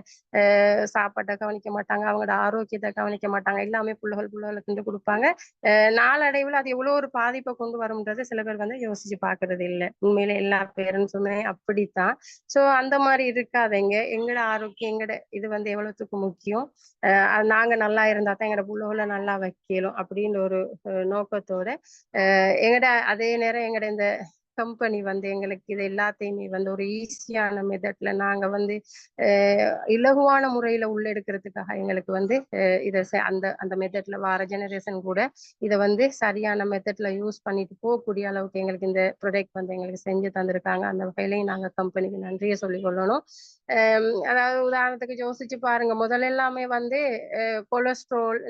சாப்பாட்டை கவனிக்க மாட்டாங்க, அவங்களோட ஆரோக்கியத்தை கவனிக்க மாட்டாங்க, எல்லாமே புள்ளைகளுக்கு கொடுப்பாங்க. நாளடைவில் அது எவ்வளவு ஒரு பாதிப்பை கொண்டு வரும்ன்றது சில பேர் வந்து யோசிச்சு பாக்குறது இல்லை. உண்மையில எல்லா பேரண்ட்ஸுமே அப்படித்தான். சோ அந்த மாதிரி இருக்காதீங்க. எங்கட ஆரோக்கியம் இது வந்து எவ்வளவுத்துக்கு முக்கியம். நாங்க நல்லா இருந்தா தான் எங்கட புள்ளைகளை நல்லா வைக்கலும் அப்படின்னு ஒரு நோக்கத்தோட அதே நேரம் எங்கட இந்த கம்பெனி வந்து எங்களுக்கு இது எல்லாத்தையுமே வந்து ஒரு ஈஸியான மெத்தட்ல நாங்க வந்து இலகுவான முறையில உள்ளெடுக்கிறதுக்காக எங்களுக்கு வந்து இதை அந்த மெத்தட்ல வார ஜெனரேஷன் கூட இதை வந்து சரியான மெத்தட்ல யூஸ் பண்ணிட்டு போகக்கூடிய அளவுக்கு எங்களுக்கு இந்த ப்ராடக்ட் வந்து எங்களுக்கு செஞ்சு தந்திருக்காங்க. அந்த வகையிலையும் நாங்க கம்பெனிக்கு நன்றியை சொல்லிக் கொள்ளணும். அதாவது உதாரணத்துக்கு யோசிச்சு பாருங்க, முதல்ல எல்லாமே வந்து கொலஸ்ட்ரால்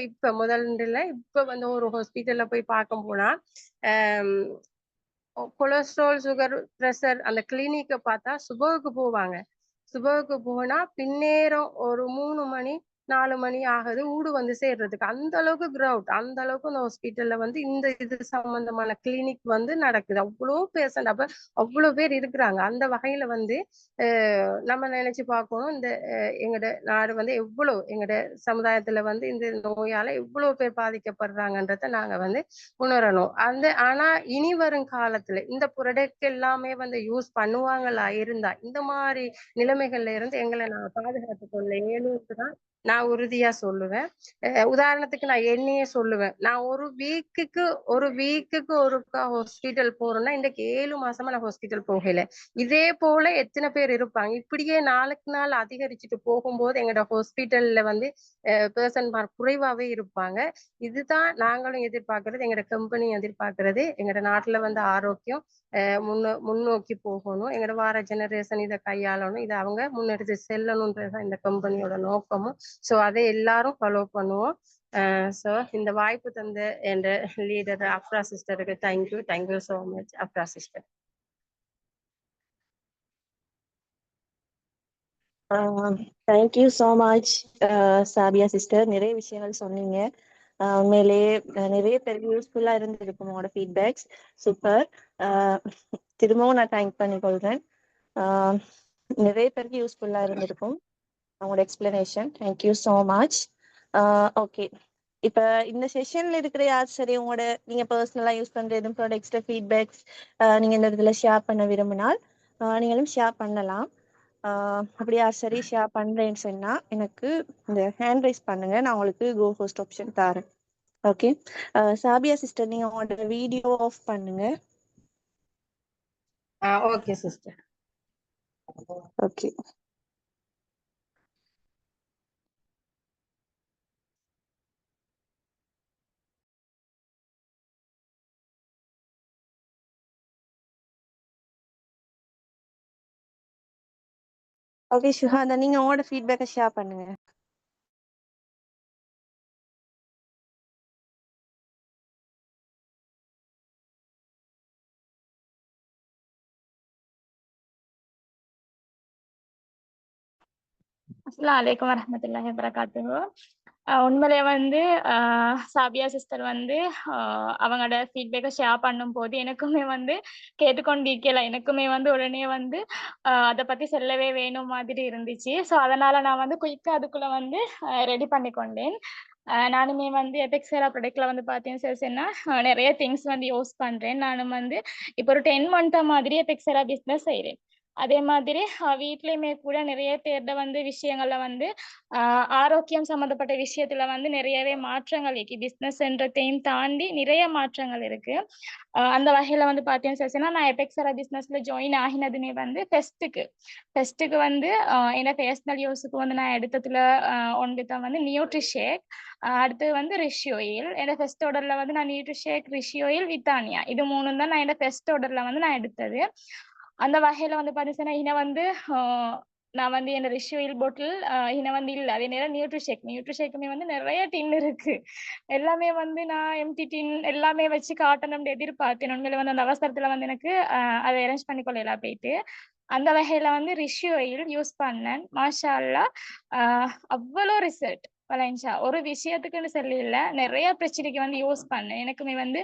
இப்ப முதல்ல இப்ப வந்து ஒரு ஹாஸ்பிட்டல்ல போய் பார்க்க போனா கொலஸ்ட்ரால், சுகர், பிரஷர் அந்த கிளினிக்கை பார்த்தா சுபவுக்கு போவாங்க. சுபவுக்கு போனா பின்னேரம் ஒரு 3 மணி 4 மணி ஆகுது ஊடு வந்து சேர்றதுக்கு. அந்த அளவுக்கு கிரவுட், அந்த அளவுக்கு இந்த ஹாஸ்பிட்டல்ல வந்து இந்த இது சம்பந்தமான கிளினிக் வந்து நடக்குது. அவ்வளோ பேஷண்ட், அப்ப அவ்வளவு பேர் இருக்கிறாங்க. அந்த வகையில வந்து நம்ம நினைச்சு பார்க்கணும், இந்த எங்கட நாடு வந்து எவ்வளவு எங்கட சமுதாயத்துல வந்து இந்த நோயால எவ்வளவு பேர் பாதிக்கப்படுறாங்கன்றத நாங்க வந்து உணரணும். ஆனா இனி வரும் காலத்துல இந்த ப்ராடக்ட் எல்லாமே வந்து யூஸ் பண்ணுவாங்களா இருந்தா இந்த மாதிரி நிலைமைகள்ல இருந்து எங்களை நான் பாதுகாத்துக் கொள்ள இயலும்னுதான் நான் உறுதியா சொல்லுவேன். உதாரணத்துக்கு நான் என்னையே சொல்லுவேன். நான் ஒரு வீக்குக்கு ஒருக்கா ஹாஸ்பிட்டல் போறேன்னா இன்றைக்கு 7 மாசமா நான் ஹாஸ்பிட்டல் போகல. இதே போல எத்தனை பேர் இருப்பாங்க. இப்படியே நாளுக்கு நாள் அதிகரிச்சுட்டு போகும்போது எங்களோட ஹாஸ்பிட்டல்ல வந்து பெர்சன் குறைவாவே இருப்பாங்க. இதுதான் நாங்களும் எதிர்பார்க்கறது, எங்களோட கம்பெனி எதிர்பார்க்கறது. எங்களோட நாட்டுல வந்து ஆரோக்கியம் முன்னோக்கி போகணும். எங்களோட வார ஜெனரேஷன் இதை கையாளணும், இதை அவங்க முன்னெடுத்து செல்லணும்ன்றதுதான் இந்த கம்பெனியோட நோக்கமும். சோ அதை எல்லாரும் ஃபாலோ பண்ணுவோம். ஸோ இந்த வாய்ப்பு தந்த என் லீடர் அஃப்ரா சிஸ்டருக்கு thank you so much Afra sister. Thank you so much Sabiya sister. நிறைய விஷயங்கள் சொன்னீங்க. உண்மையிலேயே நிறைய பேருக்கு யூஸ்ஃபுல்லா இருந்திருக்கும் உங்களோட ஃபீட்பேக்ஸ். சூப்பர். திரும்பவும் நான் தேங்க் பண்ணிக்கொள்றேன். நிறைய பேருக்கு யூஸ்ஃபுல்லா இருந்திருக்கும் உங்களோட explanation. Thank you so much. Okay, இப்ப இந்த செஷன்ல இருக்கிற யார் சரி உங்களோட நீங்க பர்சனலா யூஸ் பண்ற எதுவும் ப்ராடக்ட்ஸ் ஃபீட்பேக்ஸ் நீங்க இந்த இடத்துல ஷேர் பண்ண விரும்பினால் நீங்களும் ஷேர் பண்ணலாம். அப்படி யார் சரி ஷேர் பண்றேன்னு சொன்னா எனக்கு இந்த ஹேண்ட் ரைஸ் பண்ணுங்க, நான் உங்களுக்கு கோ ஹோஸ்ட் ஆப்ஷன் தரேன். ஓகே, சாபியா சிஸ்டர் நீங்க உங்களோட வீடியோ ஆஃப் பண்ணுங்க. Okay sister. ஓகே, ஓகே ஷுஹாதா நீங்க உங்களோட ஃபீட்பேக்கை ஷேர் பண்ணுங்க. அஸ்ஸலாமு அலைக்கும் வரஹ்மத்துல்லாஹி வபரகாத்துஹு. உண்மையிலே வந்து சாபியா சிஸ்டர் வந்து அவங்களோட ஃபீட்பேக்கை ஷேர் பண்ணும் போது எனக்குமே வந்து கேட்டுக்கொண்டிருக்கல, எனக்குமே வந்து உடனே வந்து அதை பத்தி சொல்லவே வேணும் மாதிரி இருந்துச்சு. ஸோ அதனால நான் வந்து குயிக்கா அதுக்குள்ள வந்து ரெடி பண்ணி கொண்டேன். நானுமே வந்து எபெக்ஸெரா ப்ராடக்ட்ல வந்து பார்த்தீங்கன்னா நிறைய திங்ஸ் வந்து யூஸ் பண்றேன். நானும் வந்து இப்போ ஒரு 10 மந்த்தா மாதிரி எபெக்ஸெரா பிஸ்னஸ் செய்றேன். அதே மாதிரி வீட்லயுமே கூட நிறைய பேர்ட வந்து விஷயங்கள்ல வந்து ஆரோக்கியம் சம்பந்தப்பட்ட விஷயத்துல வந்து நிறையவே மாற்றங்கள் இருக்கு. பிஸ்னஸ்ன்றதையும் தாண்டி நிறைய மாற்றங்கள் இருக்கு. அந்த வகையில வந்து பார்த்தீங்கன்னா நான் எபெக்ஸெரா பிஸ்னஸ்ல ஜாயின் ஆகினதுமே வந்து ஃபெஸ்ட்டுக்கு வந்து என்ன பர்சனல் யூஸுக்கு வந்து நான் எடுத்ததுல ஒன்று தான் வந்து நியூட்ரிஷேக், அடுத்து வந்து ரிஷி ஆயில். என்னோட ஃபர்ஸ்ட் ஆர்டர்ல வந்து நான் நியூட்ரிஷேக், ரிஷி ஆயில், வித்தானியா இது 3 தான் நான் என்னோட ஃபர்ஸ்ட் ஆர்டர்ல வந்து நான் எடுத்தது. அந்த வகையில வந்து பார்த்தீங்கன்னா இன வந்து நான் வந்து என்ன ரிஷி ஆயில் பாட்டில் இன வந்து இல்லை. அதே நேரம் நியூட்ரிஷேக்குமே வந்து நிறைய டின் இருக்கு. எல்லாமே வந்து நான் எம்டி டின் எல்லாமே வச்சு காட்டணும்னு எதிர்பார்த்தேன். உண்மையில வந்து அந்த அவசரத்துல வந்து எனக்கு அதை அரேஞ்ச் பண்ணி கொள்ளலாம் போயிட்டு. அந்த வகையில வந்து ரிஷி ஆயில் யூஸ் பண்ணேன். மாஷா அல்லாஹ் அவ்வளோ ரிசல்ட் வளைஞ்சா ஒரு விஷயத்துக்குன்னு சொல்லி இல்லை, நிறைய பிரச்சனைக்கு வந்து யூஸ் பண்ணேன். எனக்குமே வந்து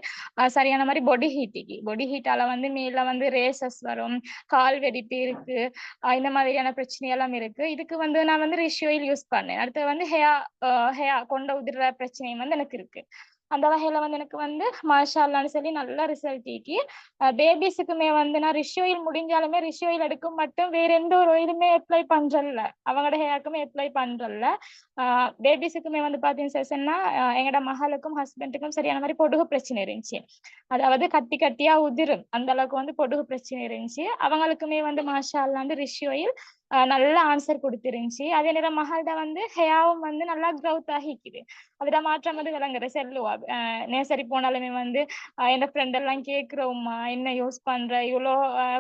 சரியான மாதிரி பொடி ஹீட்டால வந்து மேல வந்து ரேசஸ் வரும், கால் வெடிப்பு இருக்கு, இந்த மாதிரியான பிரச்சனையெல்லாம் இருக்கு. இதுக்கு வந்து நான் வந்து ரிஷி ஆயில் யூஸ் பண்ணேன். அடுத்து வந்து ஹேயா கொண்ட உதிர்ற பிரச்சனையும் வந்து எனக்கு இருக்கு. அந்த வகையில வந்து எனக்கு வந்து மாஷா அல்லான்னு சொல்லி நல்ல ரிசல்ட் ஈக்கி. பேபிஸுக்குமே வந்து நான் ரிஷி ஆயில் முடிஞ்சாலுமே ரிஷி ஆயில் எடுக்கும் மட்டும் வேற எந்த ஒரு ஆயிலுமே அப்ளை பண்றல, அவங்களோட ஹேருக்குமே அப்ளை பண்றல. பேபிஸுக்குமே வந்து பார்த்தீங்கன்னா எங்களோட மகளுக்கும் ஹஸ்பண்டுக்கும் சரியான மாதிரி பொடுகு பிரச்சனை இருந்துச்சு. அதாவது கட்டி கட்டியா உதிரும் அந்த அளவுக்கு வந்து பொடுகு பிரச்சனை இருந்துச்சு. அவங்களுக்குமே வந்து மாஷா அல்லாஹ் வந்து ரிஷி ஆயில் நல்ல ஆன்சர் கொடுத்துருந்துச்சு. அதே நேரம் மகள்கிட்ட வந்து ஹேயாவும் வந்து நல்லா க்ரௌத் ஆகிக்குது. அதோட மாற்றம் வந்து விளங்குற செல்லுவா. நேசரி போனாலுமே வந்து என் ஃப்ரெண்ட் எல்லாம் கேட்குறோம்மா என்ன யூஸ் பண்ற, இவ்வளோ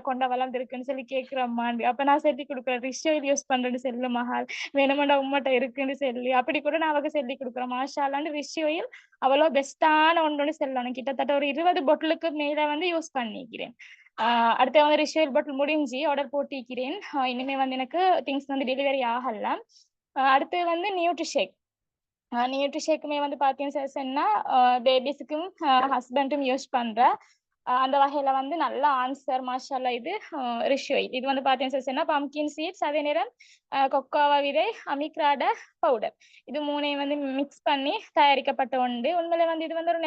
கொண்ட வளர்ந்துருக்குன்னு சொல்லி கேட்குறோம்மா. அப்ப நான் சொல்லி கொடுக்குறேன் ரிஷி ஆயில் யூஸ் பண்றேன்னு செல்லு மகள், வேணுமெண்டா உம்மட்ட இருக்குன்னு சொல்லி அப்படி கூட நான் அவக்கு சொல்லி கொடுக்குறேன். மாஷா அல்லாஹ்னு ரிஷி ஆயில் அவ்வளோ பெஸ்டான ஒன்றுன்னு சொல்லணும். கிட்டத்தட்ட ஒரு 20 பொட்டிலுக்கு மேல வந்து யூஸ் பண்ணிக்கிறேன். அடுத்து வந்து ரிஷி ஆயில் பாட்டில் முடிஞ்சு ஆர்டர் போட்டிக்கிறேன். இனிமே வந்து எனக்கு திங்ஸ் வந்து டெலிவரி ஆகல. அடுத்து வந்து நியூட்ரிஷேக்குமே வந்து பார்த்தீங்கன்னா பேபிஸுக்கும் ஹஸ்பண்டும் யூஸ் பண்றேன். அந்த வகையில வந்து நல்ல ஆன்சர் மாஷா அல்லாஹ். இது ரிஷி ஆயில் இது வந்து பார்த்தீங்கன்னா பம்கின் சீட்ஸ், அதே நேரம் கொக்கோவா விதை, அமிக்ராட பவுடர் இது 3ஐயும் வந்து மிக்ஸ் பண்ணி தயாரிக்கப்பட்ட ஒன்று. உண்மையில வந்து இது வந்து ஒரு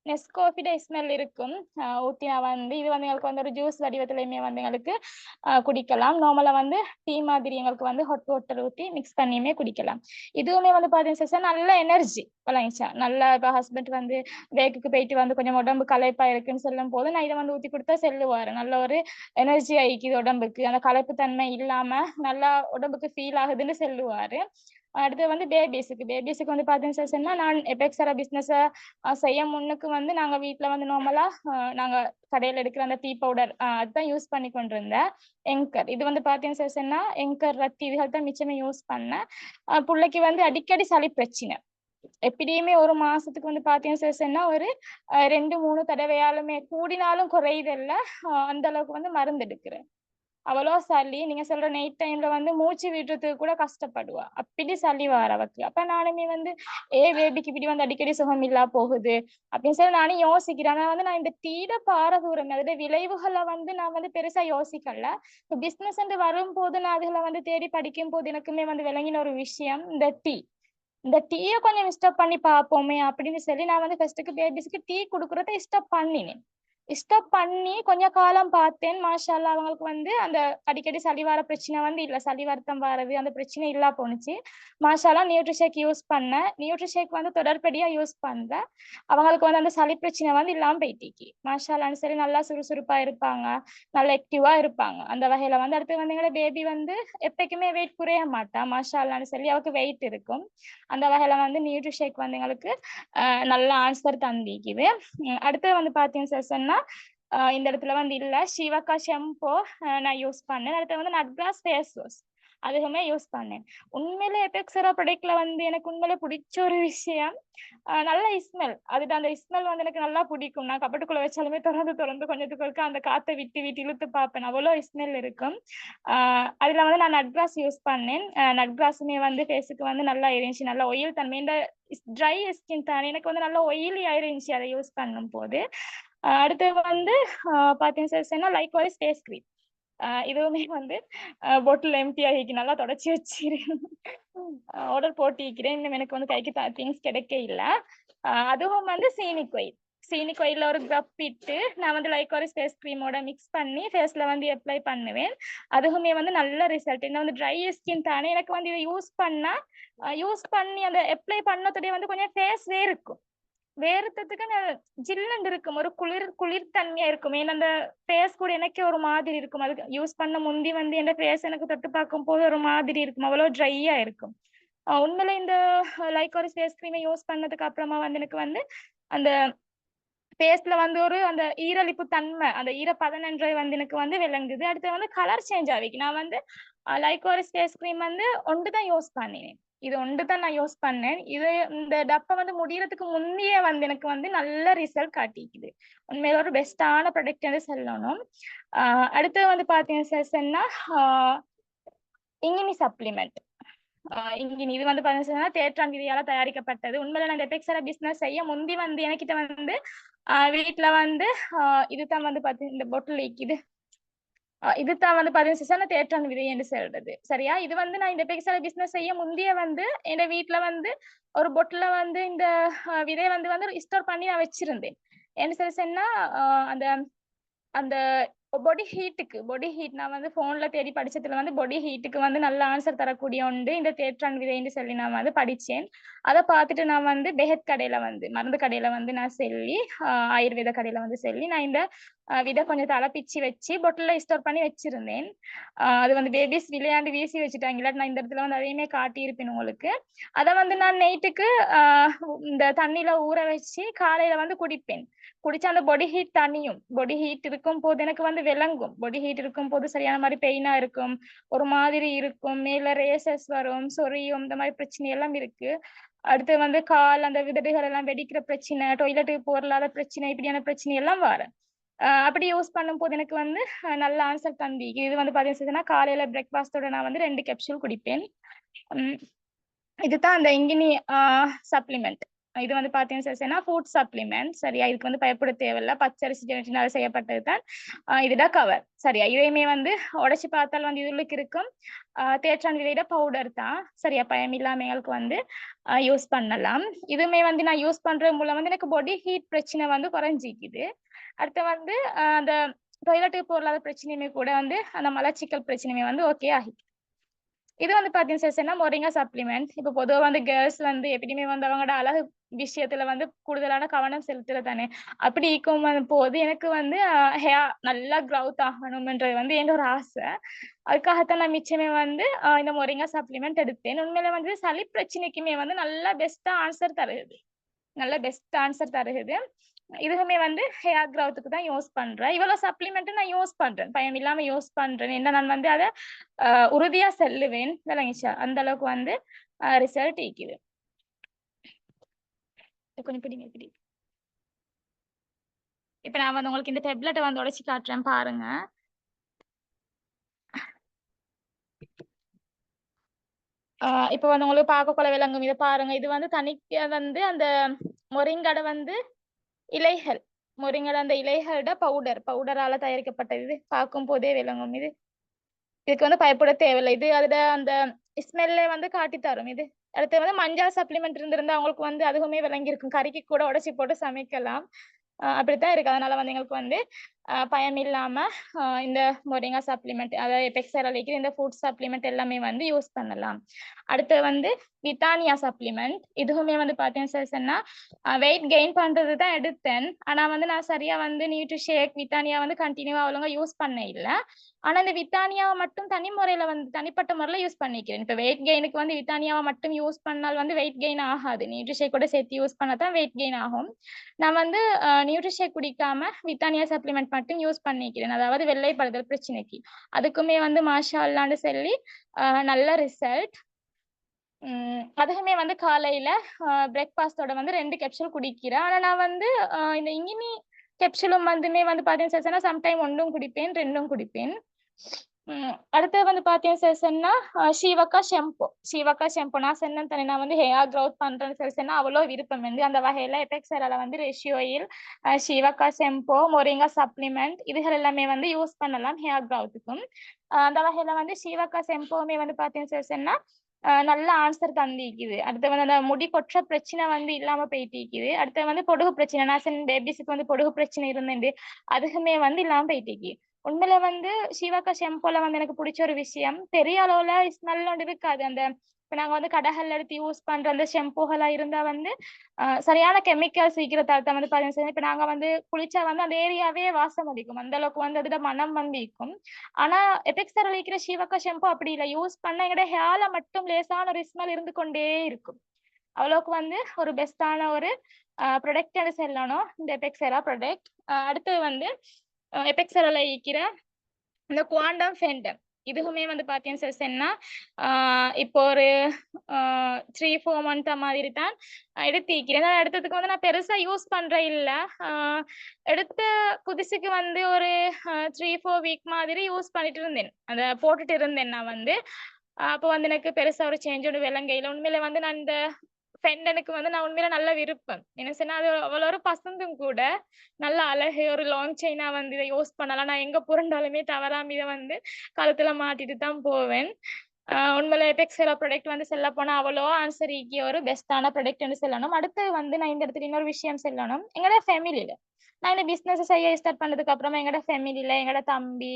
நெஸ்கோஃபிட ஸ்மெல் இருக்கும். ஊத்தினா வந்து இது வந்து எங்களுக்கு வந்து ஒரு ஜூஸ் வடிவத்திலையுமே வந்து எங்களுக்கு குடிக்கலாம். நார்மலா வந்து டீ மாதிரி எங்களுக்கு வந்து ஹாட் வாட்டர் ஊற்றி மிக்ஸ் பண்ணியுமே குடிக்கலாம். இதுவுமே வந்து பார்த்தீங்கன்னா நல்ல எனர்ஜி வழங்கிச்சா. நல்லா இப்போ ஹஸ்பண்ட் வந்து வேக்குக்கு போயிட்டு வந்து கொஞ்சம் உடம்பு களைப்பா இருக்குன்னு சொல்லும் போது நான் இதை வந்து ஊற்றி கொடுத்தா செல்லுவாரு. நல்ல ஒரு எனர்ஜி ஆயிக்குது உடம்புக்கு, அந்த களைப்பு தன்மை இல்லாம நல்லா உடம்புக்கு ஃபீல் ஆகுதுன்னு சொல்லுவாரு. அடுத்து வந்து பேபிஸுக்கு வந்து பார்த்தீங்கன்னா நான் எபெக்ஸெரா பிஸ்னஸை செய்ய முன்னுக்கு வந்து நாங்கள் வீட்டில் வந்து நார்மலாக நாங்கள் கடையில் எடுக்கிற அந்த டீ பவுடர் அதுதான் யூஸ் பண்ணி கொண்டு இருந்தேன். எங்கர் இது வந்து பார்த்தீங்கன்னா எங்கர் ரத்தி இதுகள் தான் மிச்சமே யூஸ் பண்ணேன். பிள்ளைக்கு வந்து அடிக்கடி சளி பிரச்சனை. எப்படியுமே ஒரு மாசத்துக்கு வந்து பாத்தீங்கன்னா ஒரு 2-3 தடவையாலுமே கூடினாலும் குறையுதில்ல. அந்த அளவுக்கு வந்து மருந்து எடுக்கிறேன். அவ்வளோ சளி. நீங்க சொல்ற நைட் டைம்ல வந்து மூச்சு விடுறதுக்கு கூட கஷ்டப்படுவா. அப்படி சளி வார அவக்கு. அப்ப நானுமே வந்து பேபிக்கு இப்படி வந்து அடிக்கடி சுகம் இல்லா போகுது அப்படின்னு சொல்லி நானும் யோசிக்கிறேன். ஆனா வந்து நான் இந்த டீட பாரதூரம் அதோட விளைவுகளை வந்து நான் வந்து பெருசா யோசிக்கல. இப்போ பிசினஸ் வரும்போது நான் அதுல வந்து தேடி படிக்கும் போது எனக்குமே வந்து விளங்கின ஒரு விஷயம் இந்த டீயை கொஞ்சம் ஸ்டாப் பண்ணி பார்ப்போமே அப்படின்னு சொல்லி நான் வந்து ஃபர்ஸ்ட்டுக்கு பேபிஸ்க்கு டீ கொடுக்குறத ஸ்டாப் பண்ணினேன். ஸ்டாப் பண்ணி கொஞ்ச காலம் பார்த்தேன். மாஷா அல்லாஹ் அவங்களுக்கு வந்து அந்த அடிக்கடி சளி வர பிரச்சனை வந்து இல்ல. சளி வருத்தம் வாரது அந்த பிரச்சனை இல்லா போணுச்சு. மாஷா அல்லாஹ் நியூட்ரிஷேக் யூஸ் பண்ணேன். நியூட்ரிஷேக் வந்து தொடர்படியா யூஸ் பண்றேன். அவங்களுக்கு வந்து அந்த சளி பிரச்சனை வந்து இல்லாம போயிட்டிக்கு. மாஷா அல்லாஹ்னு சொல்லி நல்லா சுறுசுறுப்பா இருப்பாங்க. நல்ல ஆக்டிவா இருப்பாங்க. அந்த வகையில வந்து அடுத்து வந்து எங்களோட பேபி வந்து எப்பக்குமே வெயிட் குறைய மாட்டா. மாஷா அல்லாஹ்னு சொல்லி அவருக்கு வெயிட் இருக்கும். அந்த வகையில வந்து நியூட்ரிஷேக் வந்து எங்களுக்கு நல்ல ஆன்சர் தந்திக்குது. அடுத்து வந்து பாத்தீங்கன்னு சொன்னா இந்த இடத்துல வந்து இல்ல சிவகா ஷெம்போ நான் யூஸ் பண்ணேன். அடுத்து வந்து நட்ராஸ் ஃபேஸ் வாஷ் அதுவுமே யூஸ் பண்ணேன். உண்மையிலே எபெக்ஸரா ப்ராடக்ட்ல வந்து எனக்கு உண்மையிலே பிடிச்ச ஒரு விஷயம் நல்ல ஸ்மெல். அதுதான் அந்த ஸ்மெல் வந்து எனக்கு நல்லா பிடிக்கும். நான் கபட்டுக்குள்ள வச்சாலுமே திறந்து கொஞ்சத்துக்கு அந்த காத்தை விட்டு இழுத்து பார்ப்பேன். அவ்வளோ ஸ்மெல் இருக்கும். அதுல வந்து நான் நட்ராஸ் யூஸ் பண்ணேன். நட்ராஸுமே வந்து ஃபேஸுக்கு வந்து நல்லா இருந்துச்சு. நல்ல ஆயில் தன்மை. இந்த ட்ரை ஸ்கின் தானே எனக்கு வந்து நல்லா ஆயிலி ஆயிருந்துச்சு அதை யூஸ் பண்ணும் போது. அடுத்து வந்து பாத்தீங்கன்னா லைக்வைஸ் ஃபேஸ் கிரீம். இதுவுமே வந்து பொட்டில் எம்டி ஆகிக்கு நல்லா தொடச்சி வச்சிருக்கேன். ஆர்டர் போட்டிருக்கிறேன். இன்னும் எனக்கு வந்து கைக்கு திங்ஸ் கிடைக்க இல்ல. அதுவும் வந்து சீனிக் ஆயில்ல ஒரு கப் இட்டு நான் வந்து லைக்வைஸ் ஃபேஸ் கிரீமோட மிக்ஸ் பண்ணி ஃபேஸ்ல வந்து அப்ளை பண்ணுவேன். அதுவுமே வந்து நல்ல ரிசல்ட். என்ன வந்து ட்ரை ஸ்கின் தானே எனக்கு வந்து இதை யூஸ் பண்ணி அந்த அப்ளை பண்ணதோடய வந்து கொஞ்சம் ஃபேஸ் இருக்கும். வேர்த்ததுக்கு ஜில்லுன்னு இருக்கும். ஒரு குளிர் தன்மையா இருக்கும். ஏன்னா அந்த ஃபேஸ் கூட எனக்கே ஒரு மாதிரி இருக்கும். அது யூஸ் பண்ண முந்தி வந்து என் ஃபேஸ் எனக்கு தொட்டு பார்க்கும் போது ஒரு மாதிரி இருக்கும். அவ்வளவு ட்ரையா இருக்கும். உண்மையில இந்த லைக்வைஸ் ஃபேஸ் கிரீமை யூஸ் பண்ணதுக்கு அப்புறமா வந்து எனக்கு வந்து அந்த ஃபேஸ்ல வந்து ஒரு அந்த ஈரலிப்பு தன்மை அந்த ஈரப்பதனன்றை வந்து எனக்கு வந்து விளங்குது. அடுத்து வந்து கலர் சேஞ்ச் ஆகிக்கு. நான் வந்து லைக்வைஸ் ஃபேஸ் கிரீம் வந்து ஒன்று தான் யூஸ் பண்ணினேன். இது ஒன்று தான் நான் யூஸ் பண்ணேன். இது இந்த டப்பை வந்து முடியறதுக்கு முந்தையே வந்து எனக்கு வந்து நல்ல ரிசல்ட் காட்டிக்குது. உண்மையில ஒரு பெஸ்டான ப்ராடக்ட் வந்து சொல்லணும். அடுத்து வந்து பாத்தீங்கன்னா இங்கினி சப்ளிமெண்ட். இங்கினி இது வந்து பாத்தீங்கன்னா தேற்றான் விதியால தயாரிக்கப்பட்டது. உண்மையில நான் இந்த எபெக்ஸரா பிசினஸ் செய்ய முந்தி வந்து எனக்கிட்ட வந்து வீட்டுல வந்து இதுதான் வந்து இந்த பொட்டில் இருக்குது. இதுதான் வந்து பாத்தீங்கன்னா தேற்றான் விதை என்று சொல்றது. சரியா? இது வந்து நான் இந்த எபெக்ஸரா பிசினஸ் செய்ய முந்தைய வந்து என் வீட்டுல வந்து ஒரு பொட்டில வந்து இந்த விதை வந்து ஸ்டோர் பண்ணி நான் வச்சிருந்தேன். என்ன சொன்னா அந்த அந்த பாடி ஹீட் நான் வந்து போன்ல தேடி படிச்சதுல வந்து பாடி ஹீட்டுக்கு வந்து நல்ல ஆன்சர் தரக்கூடிய ஒன்று இந்த தேற்றான் விதைன்னு சொல்லி நான் வந்து படிச்சேன். அதை பார்த்துட்டு நான் வந்து பெஹத் கடையில வந்து மருந்து கடையில வந்து நான் சொல்லி ஆயுர்வேத கடையில வந்து சொல்லி நான் இந்த விதை கொஞ்சம் தளப்பிச்சு வச்சு பொட்டில ஸ்டோர் பண்ணி வச்சிருந்தேன். அது வந்து பேபிஸ் விளையாண்டு வீசி வச்சுட்டாங்க. இல்லாட்டி நான் இந்த இடத்துல வந்து அதையுமே காட்டியிருப்பேன் உங்களுக்கு. அதை வந்து நான் நைட்டுக்கு இந்த தண்ணியில ஊற வச்சு காலையில வந்து குடிப்பேன். குடிச்சா அந்த பாடி ஹீட் தனியும். பாடி ஹீட் இருக்கும் போது எனக்கு வந்து விளங்கும். பாடி ஹீட் இருக்கும் போது சரியான மாதிரி பெயினா இருக்கும். ஒரு மாதிரி இருக்கும். மேல ரேசஸ் வரும், சொரியும், இந்த மாதிரி பிரச்சனை எல்லாம் இருக்கு. அடுத்து வந்து கால் அந்த விதடுகள் எல்லாம் வெடிக்கிற பிரச்சனை, டாய்லெட்டுக்கு போறலாத பிரச்சனை, இப்படியான பிரச்சனை எல்லாம் வரும். அப்படி யூஸ் பண்ணும் போது எனக்கு வந்து நல்ல ஆன்சர் தந்தி. இது வந்து பாத்தீங்கன்னா காலையில பிரேக்ஃபாஸ்டோட நான் வந்து 2 கேப்சூல் குடிப்பேன். இதுதான் அந்த இங்கினி சப்ளிமெண்ட். இது வந்து பாத்தீங்கன்னா ஃபுட் சப்ளிமெண்ட். சரியா? இதுக்கு வந்து பயப்பட தேவையில்ல. பச்சரிசி ஜெனட்டினால செய்யப்பட்டதுதான். இதுதான் கவர். சரியா? இதையுமே வந்து உடைச்சு பார்த்தால் வந்து இதுக்கு இருக்கும் தேற்றான் விதையிட பவுடர் தான். சரியா? பயம் இல்லாமங்களுக்கு வந்து யூஸ் பண்ணலாம். இதுவுமே வந்து நான் யூஸ் பண்றது மூலம் வந்து எனக்கு பாடி ஹீட் பிரச்சனை வந்து குறைஞ்சிக்குது. அடுத்து வந்து அந்த டாய்லெட்டுக்கு போறலாத பிரச்சனையுமே கூட வந்து அந்த மலச்சிக்கல் பிரச்சனையுமே வந்து ஓகே ஆகிட்டு. இது வந்து பாத்தீங்கன்னா மொரிங்கா சப்ளிமெண்ட். இப்ப பொதுவா வந்து கேர்ள்ஸ் வந்து எப்படியுமே வந்து அவங்களோட அழகு விஷயத்துல வந்து கூடுதலான கவனம் செலுத்துறதானே. அப்படி இருக்கும் போது எனக்கு வந்து ஹேர் நல்லா க்ரௌத் ஆகணும்ன்றது வந்து என்னோட ஒரு ஆசை. அதுக்காகத்தான் நான் மிச்சமே வந்து இந்த மொரிங்கா சப்ளிமெண்ட் எடுத்தேன். உண்மையில வந்து சளி பிரச்சனைக்குமே வந்து நல்ல பெஸ்டா ஆன்சர் தருது. நல்ல பெஸ்ட் ஆன்சர் தருது. இதுவுமே வந்து ஹேர் க்ரௌத்துக்கு தான் யூஸ் பண்றேன். இவ்வளவு சப்ளிமெண்ட் நான் யூஸ் பண்றேன். பயம் இல்லாம யூஸ் பண்றேன். என்ன நான் வந்து அதை உறுதியா செல்லுவேன். விளங்கிச்சா? அந்த அளவுக்கு வந்து ரிசல்ட் இருக்குது. கொஞ்சம் பிடிங்க இப்படி. இப்ப நான் வந்து உங்களுக்கு இந்த டேப்லெட்டை வந்து உடைச்சு காட்டுறேன் பாருங்க. இப்ப வந்து உங்களுக்கு பார்க்கக்குள்ள விளங்கும். இதை பாருங்க. இது வந்து தனிக்க வந்து அந்த மொரிங்கடை வந்து இலைகள், மொரிங்கடை அந்த இலைகளோட பவுடரால தயாரிக்கப்பட்டது. இது பார்க்கும் போதே விளங்கும். இதுக்கு வந்து பயப்பட தேவையில்லை. இது அதோட அந்த ஸ்மெல்லே வந்து காட்டி தரும். இது அடுத்து வந்து மஞ்சள் சப்ளிமெண்ட் இருந்திருந்தா அவங்களுக்கு வந்து அதுவுமே விளங்கி இருக்கும். கறிக்கு கூட உடைச்சி போட்டு சமைக்கலாம். அப்படித்தான் இருக்கு. அதனால வந்து எங்களுக்கு வந்து பயம் இல்லாம இந்த மொரிங்கா சப்ளிமெண்ட், அதாவது எபெக்ஸர் அளிக்கிற இந்த ஃபுட் சப்ளிமெண்ட் எல்லாமே வந்து யூஸ் பண்ணலாம். அடுத்து வந்து விட்டானியா சப்ளிமெண்ட். இதுவுமே வந்து பார்த்தீங்கன்னா வெயிட் கெயின் பண்றது தான் எடுத்தேன். ஆனா வந்து நான் சரியா வந்து நியூட்ரிஷேக் விட்டானியா வந்து கண்டினியூவா ஒழுங்கா யூஸ் பண்ண இல்லை. ஆனா இந்த விட்டானியாவை மட்டும் தனிப்பட்ட முறையில யூஸ் பண்ணிக்கிறேன். இப்ப வெயிட் கெயினுக்கு வந்து விட்டானியாவை மட்டும் யூஸ் பண்ணால் வந்து வெயிட் கெயின் ஆகாது. நியூட்ரிஷேக் கூட சேர்த்து யூஸ் பண்ணாதான் வெயிட் கெயின் ஆகும். நான் வந்து நியூட்ரிஷேக் குடிக்காம விட்டானியா சப்ளிமெண்ட் மட்டும் யூஸ் பண்ணிக்கிறேன். அதாவது வெள்ளைப்படுதல் பிரச்சனைக்கு. அதுக்குமே வந்து மாஷா அல்லான்னு சொல்லி நல்ல ரிசல்ட். அதுவுமே வந்து காலையில பிரேக்ஃபாஸ்டோட வந்து 2 கேப்சூல் குடிக்கிறேன். ஆனா நான் வந்து இந்த இங்கினி கேப்சூலும் வந்துமே வந்து பார்த்தீங்கன்னா சம்டைம் 1 குடிப்பேன், 2 குடிப்பேன். அடுத்து வந்து பார்த்தீங்கன்னா ஷீவக்கா ஷெம்பு நான் சொன்னேன் தானே, நான் வந்து ஹேர் க்ரோத் பண்றேன்னு சொன்னா அவ்வளோ விருப்பம் வந்து அந்த வகையில எபெக்ஸரால வந்து ரேஷியோ ஆயில், ஷீவக்கா ஷெம்பு, மொரிங்கா சப்ளிமெண்ட் இதுகள் எல்லாமே வந்து யூஸ் பண்ணலாம் ஹேர் க்ரோத்துக்கும். அந்த வகையில வந்து ஷீவக்கா ஷெம்புமே வந்து பார்த்தீங்கன்னா நல்ல ஆன்சர் தந்திக்குது. அடுத்து வந்து அந்த முடி கொற்ற பிரச்சனை வந்து இல்லாம போயிட்டிக்குது. அடுத்து வந்து பொடுகு பிரச்சனை, நான் பேபிஸுக்கு வந்து பொடுகு பிரச்சனை இருந்தேன், அதுக்குமே வந்து இல்லாம போயிட்டிக்கு. உண்மையில வந்து ஷீவக்கா ஷெம்போல வந்து எனக்கு பிடிச்ச ஒரு விஷயம், பெரிய அளவுல ஸ்மெல் ஒன்று இருக்காது. அந்த இப்ப நாங்க வந்து கடைகள்ல எடுத்து யூஸ் பண்ற அந்த ஷெம்பூகளா இருந்தா வந்து சரியான கெமிக்கல்ஸ் இருக்கிறதால வந்து பாத்தீங்கன்னா இப்ப நாங்க வந்து குளிச்சா வந்து அந்த ஏரியாவே வாசம் அடிக்கும். அந்த அளவுக்கு வந்து அதோட மனம் வந்து இருக்கும். ஆனா எபெக்ஸர் அளிக்கிற ஷீவக்கா ஷெம்பு அப்படி இல்லை. யூஸ் பண்ண எங்களோட ஹேர்ல மட்டும் லேசான ஒரு ஸ்மெல் இருந்து கொண்டே இருக்கும். அவ்வளவுக்கு வந்து ஒரு பெஸ்டான ஒரு ப்ரொடக்ட் சொல்லணும் இந்த எபெக்ஸரா ப்ரொடக்ட். அடுத்து வந்து எபெக்ஸரால இருக்கிற இந்த குவாண்டம் ஃபெண்டம் இதுவுமே வந்து பார்த்தீங்கன்னா இப்போ ஒரு 3-4 மந்த் மாதிரி தான் எடுத்திருக்கிறேன். எடுத்ததுக்கு வந்து நான் பெருசா யூஸ் பண்றேன் இல்ல. எடுத்த புதுசுக்கு வந்து ஒரு 3-4 வீக் மாதிரி யூஸ் பண்ணிட்டு இருந்தேன், அதை போட்டுட்டு இருந்தேன் நான் வந்து. அப்போ வந்து எனக்கு பெருசா ஒரு சேஞ்சோட விலங்கையில உண்மையில வந்து நான் இந்த ஃபெண்டனுக்கு வந்து நான் உண்மையில நல்ல விருப்பம். என்ன சொன்னா அது அவ்வளோ ஒரு பசந்தும் கூட. நல்ல அழகு ஒரு லாங் செயினா வந்து இதை யூஸ் பண்ணலாம். நான் எங்க புரண்டாலுமே தவறாம இதை வந்து கழுத்துல மாட்டிட்டு தான் போவேன். உண்மையில எபெக்ஸரா ப்ராடக்ட் வந்து செல்ல போனா அவ்வளோ ஆன்சர் ஈக்கிய ஒரு பெஸ்டான ப்ராடக்ட்னு சொல்லணும். அடுத்து வந்து நான் இந்த இடத்துல இன்னொரு விஷயம் சொல்லணும். எங்களோட ஃபேமிலியில நான் இந்த பிசினஸ் செய்ய ஸ்டார்ட் பண்ணதுக்கு அப்புறமா எங்களோட ஃபேமிலியில எங்களோட தம்பி,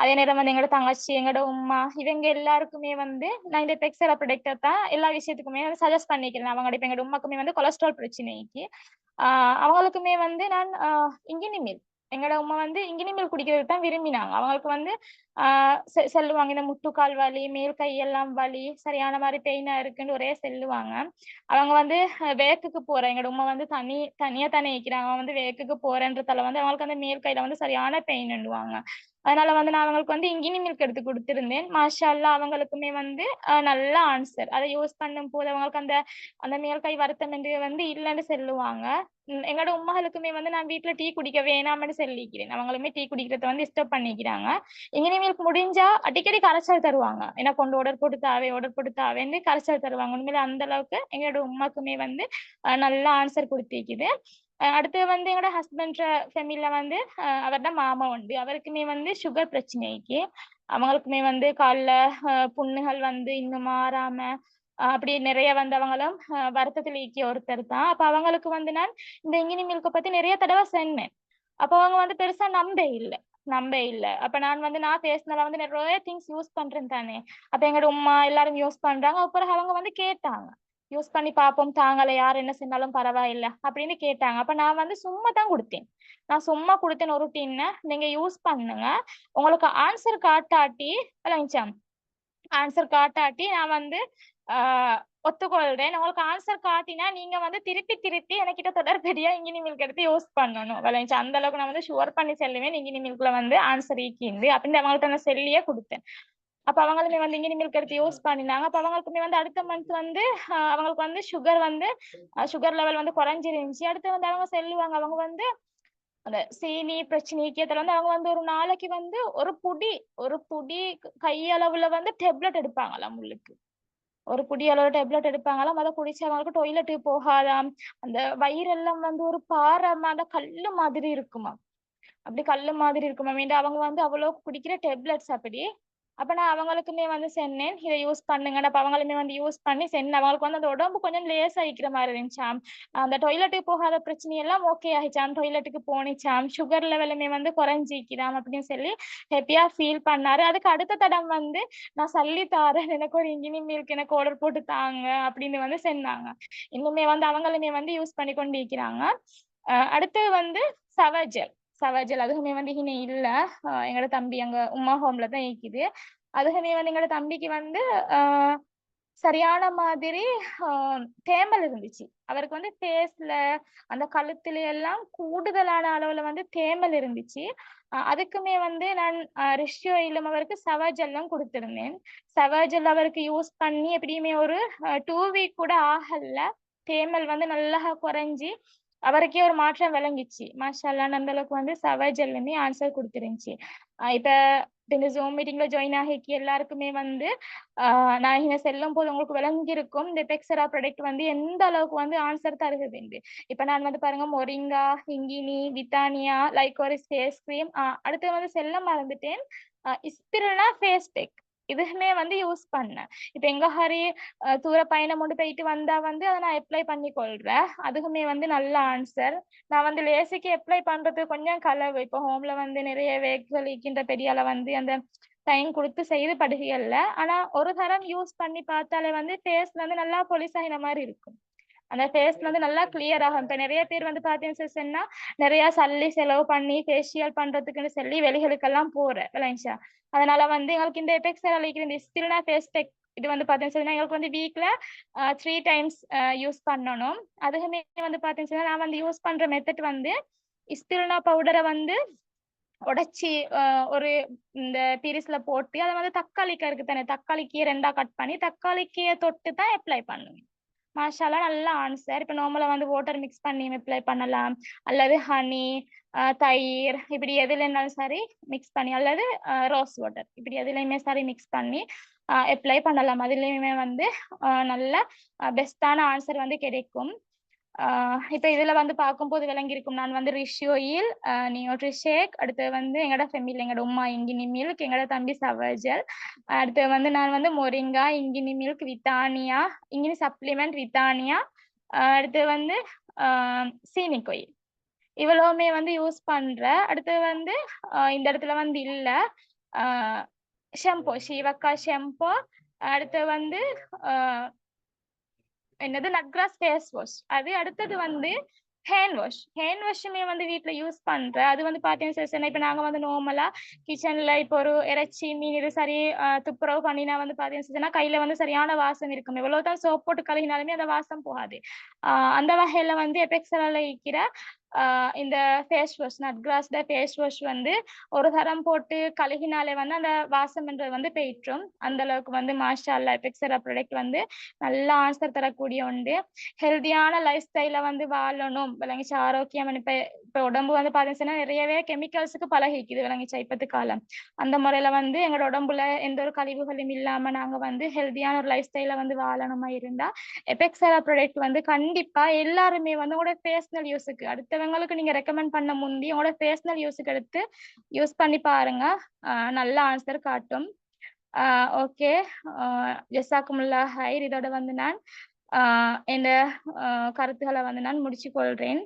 அதே நேரம் வந்து எங்களோட தங்கச்சி, எங்களோட உமா இவங்க எல்லாருக்குமே வந்து நான் இந்த எபெக்ஸரா ப்ராடக்டை தான் எல்லா விஷயத்துக்குமே வந்து சஜஸ்ட் பண்ணிக்கிறேன். அவங்களோட இப்ப எங்களோட உமாக்குமே வந்து கொலஸ்ட்ரால் பிரச்சனைக்கு அவங்களுக்குமே வந்து நான் இங்கினி மில்க், எங்களோட உமா வந்து இங்கினி மில்க் குடிக்கிறது தான் விரும்பினாங்க. அவங்களுக்கு வந்து சொல்லுவாங்க இந்த முட்டுக்கால் வலி, மேல் கையெல்லாம் வலி, சரியான மாதிரி பெயினா இருக்குன்னு ஒரே சொல்லுவாங்க. அவங்க வந்து வேக்குக்கு போறேன், எங்களோட உமா வந்து தனியா தானே இருக்கிறாங்க, அவங்க வந்து வேக்குக்கு போறேன்றதால வந்து அவங்களுக்கு அந்த மேல் கையில வந்து சரியான பெயின்னுவாங்க. அதனால வந்து நான் அவங்களுக்கு வந்து இங்கினி மில்க் எடுத்து கொடுத்திருந்தேன். மாஷா அல்லா அவங்களுக்குமே வந்து நல்ல ஆன்சர். அதை யூஸ் பண்ணும் போது அவங்களுக்கு அந்த அந்த மேல் கை வருத்தம் என்று வந்து இல்லைன்னு சொல்லுவாங்க. எங்களோட உமாகளுக்குமே வந்து நான் வீட்டுல டீ குடிக்க வேணாம்னு சொல்லிக்கிறேன். அவங்களுமே டீ குடிக்கிறத வந்து ஸ்டாப் பண்ணிக்கிறாங்க. இங்கினி மில்க் முடிஞ்சா அடிக்கடி கரைச்சல் தருவாங்க. ஏன்னா கொண்டு ஆர்டர் போட்டு தாவேன்னு கரைச்சல் தருவாங்க. உண்மையில அந்த அளவுக்கு எங்களோட உமாக்குமே வந்து நல்ல ஆன்சர் கொடுத்திருக்குது. அடுத்து வந்து எங்களோட ஹஸ்பண்ட் ஃபேமிலியில வந்து அவரோட மாமா உண்டு. அவருக்குமே வந்து சுகர் பிரச்சனைக்கு அவங்களுக்குமே வந்து கால்ல புண்ணுகள் வந்து இன்னும் மாறாம அப்படி நிறைய வந்து அவங்களும் வருத்தத்தில் ஈக்கிய ஒருத்தர் தான். அப்ப அவங்களுக்கு வந்து நான் இந்த இங்கினி மில்கை பத்தி நிறைய தடவை சொன்னேன். அப்ப அவங்க வந்து பெருசா நம்ப இல்ல. அப்ப நான் பேசினால வந்து நிறைய திங்ஸ் யூஸ் பண்றேன் தானே. அப்ப எங்களோட உமா எல்லாரும் யூஸ் பண்றாங்க. அப்புறம் அவங்க வந்து கேட்டாங்க, யூஸ் பண்ணி பார்ப்போம் தாங்களே, யார் என்ன சொன்னாலும் பரவாயில்ல அப்படின்னு கேட்டாங்க. அப்ப நான் வந்து சும்மா தான் கொடுத்தேன். நான் சும்மா கொடுத்தேன் ஒரு டின்ன, நீங்க யூஸ் பண்ணுங்க, உங்களுக்கு ஆன்சர் காட்டாட்டி நான் வந்து ஒத்துக்கொள்றேன். உங்களுக்கு ஆன்சர் காட்டினா நீங்க வந்து திருப்பி எனக்கிட்ட தொடர்படியா இங்கினி மில்க் எடுத்து யூஸ் பண்ணணும் விளைஞ்சா. அந்த அளவுக்கு நான் வந்து ஷுவர் பண்ணி செல்லுவேன் இங்கினி மில்க்ல வந்து ஆன்சர் ஈக்கிண்டு அப்படின்னு அவங்கள்ட்ட நான் சொல்லியே கொடுத்தேன். அப்ப அவங்களுமே வந்து இங்கினிமில்க் எடுத்து யூஸ் பண்ணினாங்க. அப்ப அவங்களுக்குமே வந்து அடுத்த மந்த் வந்து அவங்களுக்கு வந்து சுகர் லெவல் வந்து குறைஞ்சிருந்துச்சு. அடுத்து வந்து அவங்க சொல்லுவாங்க அவங்க வந்து அந்த சீனி பிரச்சனைக்கு வந்து அவங்க வந்து ஒரு நாளைக்கு வந்து ஒரு புடி கையளவுல வந்து டெப்லெட் எடுப்பாங்களாம் முள்ளுக்கு. ஒரு புடி அளவு டெப்லெட் எடுப்பாங்களாம். அதை குடிச்சு அவங்களுக்கு டொய்லெட்டுக்கு போகாதாம். அந்த வயிறெல்லாம் வந்து ஒரு பாறை அந்த கல்லு மாதிரி இருக்குமா. அப்படி கல்லு மாதிரி இருக்குமா. மீண்டும் அவங்க வந்து அவ்வளவு குடிக்கிற டெப்லெட்ஸ் அப்படி. அப்ப நான் அவங்களுக்குமே வந்து சொன்னேன் இதை யூஸ் பண்ணுங்க. அப்ப அவங்களுமே வந்து யூஸ் பண்ணி சென்ன அவங்களுக்கு வந்து அந்த உடம்பு கொஞ்சம் லேசாயிக்கிற மாதிரி இருந்துச்சாம். அந்த டொய்லெட்டுக்கு போகாத பிரச்சனை எல்லாம் ஓகே ஆயிடுச்சாம். டொய்லெட்டுக்கு போனிச்சாம். சுகர் லெவலுமே வந்து குறைஞ்சிக்கிறாம் அப்படின்னு சொல்லி ஹாப்பியா ஃபீல் பண்ணாரு. அதுக்கு அடுத்த தடம் வந்து நான் சொல்லி தாரேன், எனக்கு ஒரு இன்ஜினியர் எனக்கு ஆர்டர் போட்டு தாங்க அப்படின்னு வந்து சொன்னாங்க. இன்னுமே வந்து அவங்களுமே வந்து யூஸ் பண்ணி கொண்டு இருக்கிறாங்க. அடுத்து வந்து சவஜல் அதுக்குமே வந்து இன்னும் இல்ல. எங்களோட தம்பி அங்க உமா ஹோம்ல தான் இருக்குது. அதுக்குமே வந்து எங்களோட தம்பிக்கு வந்து சரியான மாதிரி தேமல் இருந்துச்சு. அவருக்கு வந்து ஃபேஸ்ல அந்த கழுத்துல எல்லாம் கூடுதலான அளவுல வந்து தேமல் இருந்துச்சு. அதுக்குமே வந்து நான் ரிஷ்யோ இல்லம் அவருக்கு சவாஜெல்லாம் கொடுத்திருந்தேன். சவாஜல் அவருக்கு யூஸ் பண்ணி எப்படியுமே ஒரு 2 வீக் கூட ஆகல. தேமல் வந்து நல்லா குறைஞ்சி அவருக்கே ஒரு மாற்றம் விளங்கிச்சு. மாஷா அந்த அளவுக்கு வந்து சவாஜல்லுமே ஆன்சர் கொடுத்துருந்துச்சு. இப்ப இந்த ஜூம் மீட்டிங்ல ஜாயின் ஆகிக்கு எல்லாருக்குமே வந்து நான் இங்க செல்லும் போது உங்களுக்கு விளங்கியிருக்கும் இந்த பெக்ஸரா ப்ராடக்ட் வந்து எந்த அளவுக்கு வந்து ஆன்சர் தருகுது. இப்ப நான் வந்து பாருங்க மொரிங்கா, இங்கினி, வித்தானியா, லைகோரிஸ் ஃபேஸ் கிரீம், அடுத்து வந்து செல்ல மறந்துட்டேன் இஸ்பிருனா ஃபேஸ் பேக் இதுவுமே வந்து யூஸ் பண்ணேன். இப்ப எங்க ஹரி தூர பயணம் கொண்டு போயிட்டு வந்தா வந்து அதை நான் அப்ளை பண்ணி கொள்றேன். அதுக்குமே வந்து நல்ல ஆன்சர். நான் வந்து லேசிக்கு அப்ளை பண்றது கொஞ்சம் கலவு. இப்போ ஹோம்ல வந்து நிறைய வேக்கள் இருக்கின்ற பெரியால வந்து அந்த டைம் கொடுத்து செய்து படுகையல்ல. ஆனா ஒரு தரம் யூஸ் பண்ணி பார்த்தாலே வந்து ஃபேஸ்ல வந்து நல்லா பொலிசாகின மாதிரி இருக்கும். அந்த ஃபேஸ் வந்து நல்லா கிளியர் ஆகும். இப்ப நிறைய பேர் வந்து பாத்தீங்கன்னா நிறைய சல்லி செலவு பண்ணி ஃபேஷியல் பண்றதுக்குன்னு சொல்லி வெளிகளுக்கெல்லாம் விளைஞ்சா. அதனால வந்து எங்களுக்கு இந்த எபெக்ஸல் அளிக்கிற இந்த ஸ்பிருனா ஃபேஸ் பேக் இது வந்து பாத்தீங்கன்னா எங்களுக்கு வந்து வீக்ல 3 டைம்ஸ் யூஸ் பண்ணணும். அதுக்குமே வந்து பாத்தீங்கன்னா நான் வந்து யூஸ் பண்ற மெத்தட் வந்து ஸ்பிருனா பவுடரை வந்து உடைச்சி ஒரு இந்த பீரிஸ்ல போட்டு அதை வந்து தக்காளிக்கு இருக்கு தானே, தக்காளிக்கு 2ஆ கட் பண்ணி தக்காளிக்கு தொட்டு தான் அப்ளை பண்ணுவேன். மாஷாலா நல்ல ஆன்சர். இப்ப நார்மலா வந்து வாட்டர் மிக்ஸ் பண்ணி அப்ளை பண்ணலாம், அல்லது ஹனி, தயிர் இப்படி எதுலனாலும் சரி மிக்ஸ் பண்ணி, அல்லது ரோஸ் வாட்டர் இப்படி எதுலையுமே சரி மிக்ஸ் பண்ணி அப்ளை பண்ணலாம். அதுலயுமே வந்து நல்ல பெஸ்டான ஆன்சர் வந்து கிடைக்கும். இப்ப இதுல வந்து பார்க்கும்போது விளங்கியிருக்கும். நான் வந்து ரிஷ்யோயில் நியூட்ரிஷேக், அடுத்து வந்து எங்களோட ஃபெமிலி எங்களோட உமா இங்கினி மில்க், எங்களோட தம்பி சவஜல், அடுத்து வந்து நான் வந்து மொரிங்கா, இங்கினி மில்க், வித்தானியா, இங்கினி சப்ளிமெண்ட் வித்தானியா, அடுத்து வந்து சீனிக்கொய் இவ்வளவுமே வந்து யூஸ் பண்ற. அடுத்து வந்து இந்த இடத்துல வந்து இல்ல ஷெம்போ, ஷீவக்கா ஷெம்போ, அடுத்து வந்து என்னது நட்கிராஸ் ஃபேஸ் வாஷ். அது அடுத்தது வந்து ஹேண்ட் வாஷுமே வந்து வீட்டுல யூஸ் பண்ற. அது வந்து பாத்தீங்கன்னா இப்ப நாங்க வந்து நார்மலா கிச்சன்ல இப்போ ஒரு இறைச்சி மீன் இது சரி துப்புரவு பண்ணினா வந்து பாத்தீங்கன்னா கையில வந்து சரியான வாசம் இருக்கும். எவ்வளவுதான் சோப் போட்டு கழுகினாலுமே அந்த வாசம் போகாது. அந்த வகையில வந்து எபெக்ஸலால இருக்கிற இந்த ஃபேஸ் வாஷ் நட்கிராஸ்ட ஃபேஸ் வாஷ் வந்து ஒரு தரம் போட்டு கழுகினாலே வந்து அந்த வாசம்ன்றது வந்து போயிற்றும். அந்த அளவுக்கு வந்து மாஷா அல்லா எபெக்ஸரா ப்ராடக்ட் வந்து நல்ல ஆன்சர் தரக்கூடிய உண்டு. ஹெல்தியான லைஃப் ஸ்டைல வந்து வாழணும் விளங்கிச்சு, ஆரோக்கியம். இப்ப உடம்பு வந்து பாத்தீங்கன்னா நிறையவே கெமிக்கல்ஸுக்கு பழகிக்குது விளங்கிச்சா இப்பத்து காலம். அந்த முறையில வந்து எங்களோட உடம்புல எந்த ஒரு கழிவுகளும் இல்லாம நாங்க வந்து ஹெல்தியான ஒரு லைஃப் ஸ்டைல வந்து வாழணுமா இருந்தா எபெக்ஸரா ப்ராடக்ட் வந்து கண்டிப்பா எல்லாருமே வந்து உங்களோட பேர்சனல் யூஸுக்கு அடுத்தவங்களுக்கு நீங்க ரெக்கமெண்ட் பண்ண முந்தி உங்களோட பேர்சனல் யூஸுக்கு எடுத்து யூஸ் பண்ணி பாருங்க. நல்ல ஆன்சர் காட்டும். ஓகே, ஜஸாக்குமுல்லா ஹைர். இதோட வந்து நான் இந்த கருத்துக்களை வந்து நான் முடிச்சு கொள்றேன்.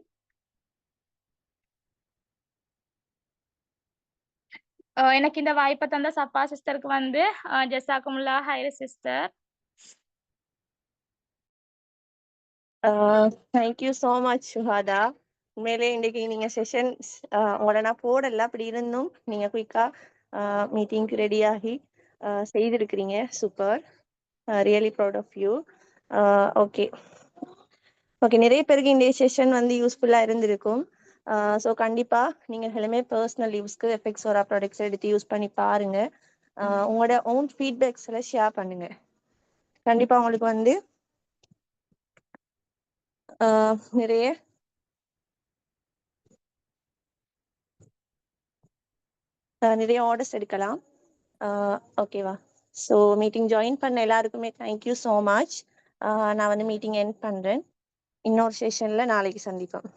எனக்கு இந்த வாய்ப்பை தந்த சப்பா சிஸ்டருக்கு வந்து ஜஸாக்குமுல்லா ஹைர் sister. Thank you so much Suhada. உண்மையிலே இன்றைக்கு நீங்கள் செஷன்ஸ் உங்களோட நான் போடல, அப்படி இருந்தும் நீங்கள் குயிக்காக மீட்டிங்க்கு ரெடியாகி செய்திருக்கிறீங்க. Super, really proud of you. Okay, நிறைய பேருக்கு இந்த செஷன் வந்து யூஸ்ஃபுல்லாக இருந்திருக்கும். ஸோ கண்டிப்பாக நீங்கள் எல்லாமே பர்சனல் யூஸ்க்கு எஃபெக்ட்ஸோரா ப்ராடக்ட்ஸ் எடுத்து யூஸ் பண்ணி பாருங்கள். உங்களோட ஓன் ஃபீட்பேக்ஸ் எல்லாம் ஷேர் பண்ணுங்க. கண்டிப்பா உங்களுக்கு வந்து நிறைய நிறைய ஆர்டர்ஸ் எடுக்கலாம். ஓகேவா? ஸோ மீட்டிங் ஜாயின் பண்ண எல்லாருக்குமே தேங்க்யூ ஸோ மச். நான் வந்து மீட்டிங் எண்ட் பண்றேன். இன்னொரு செஷன்ல நாளைக்கு சந்திப்போம்.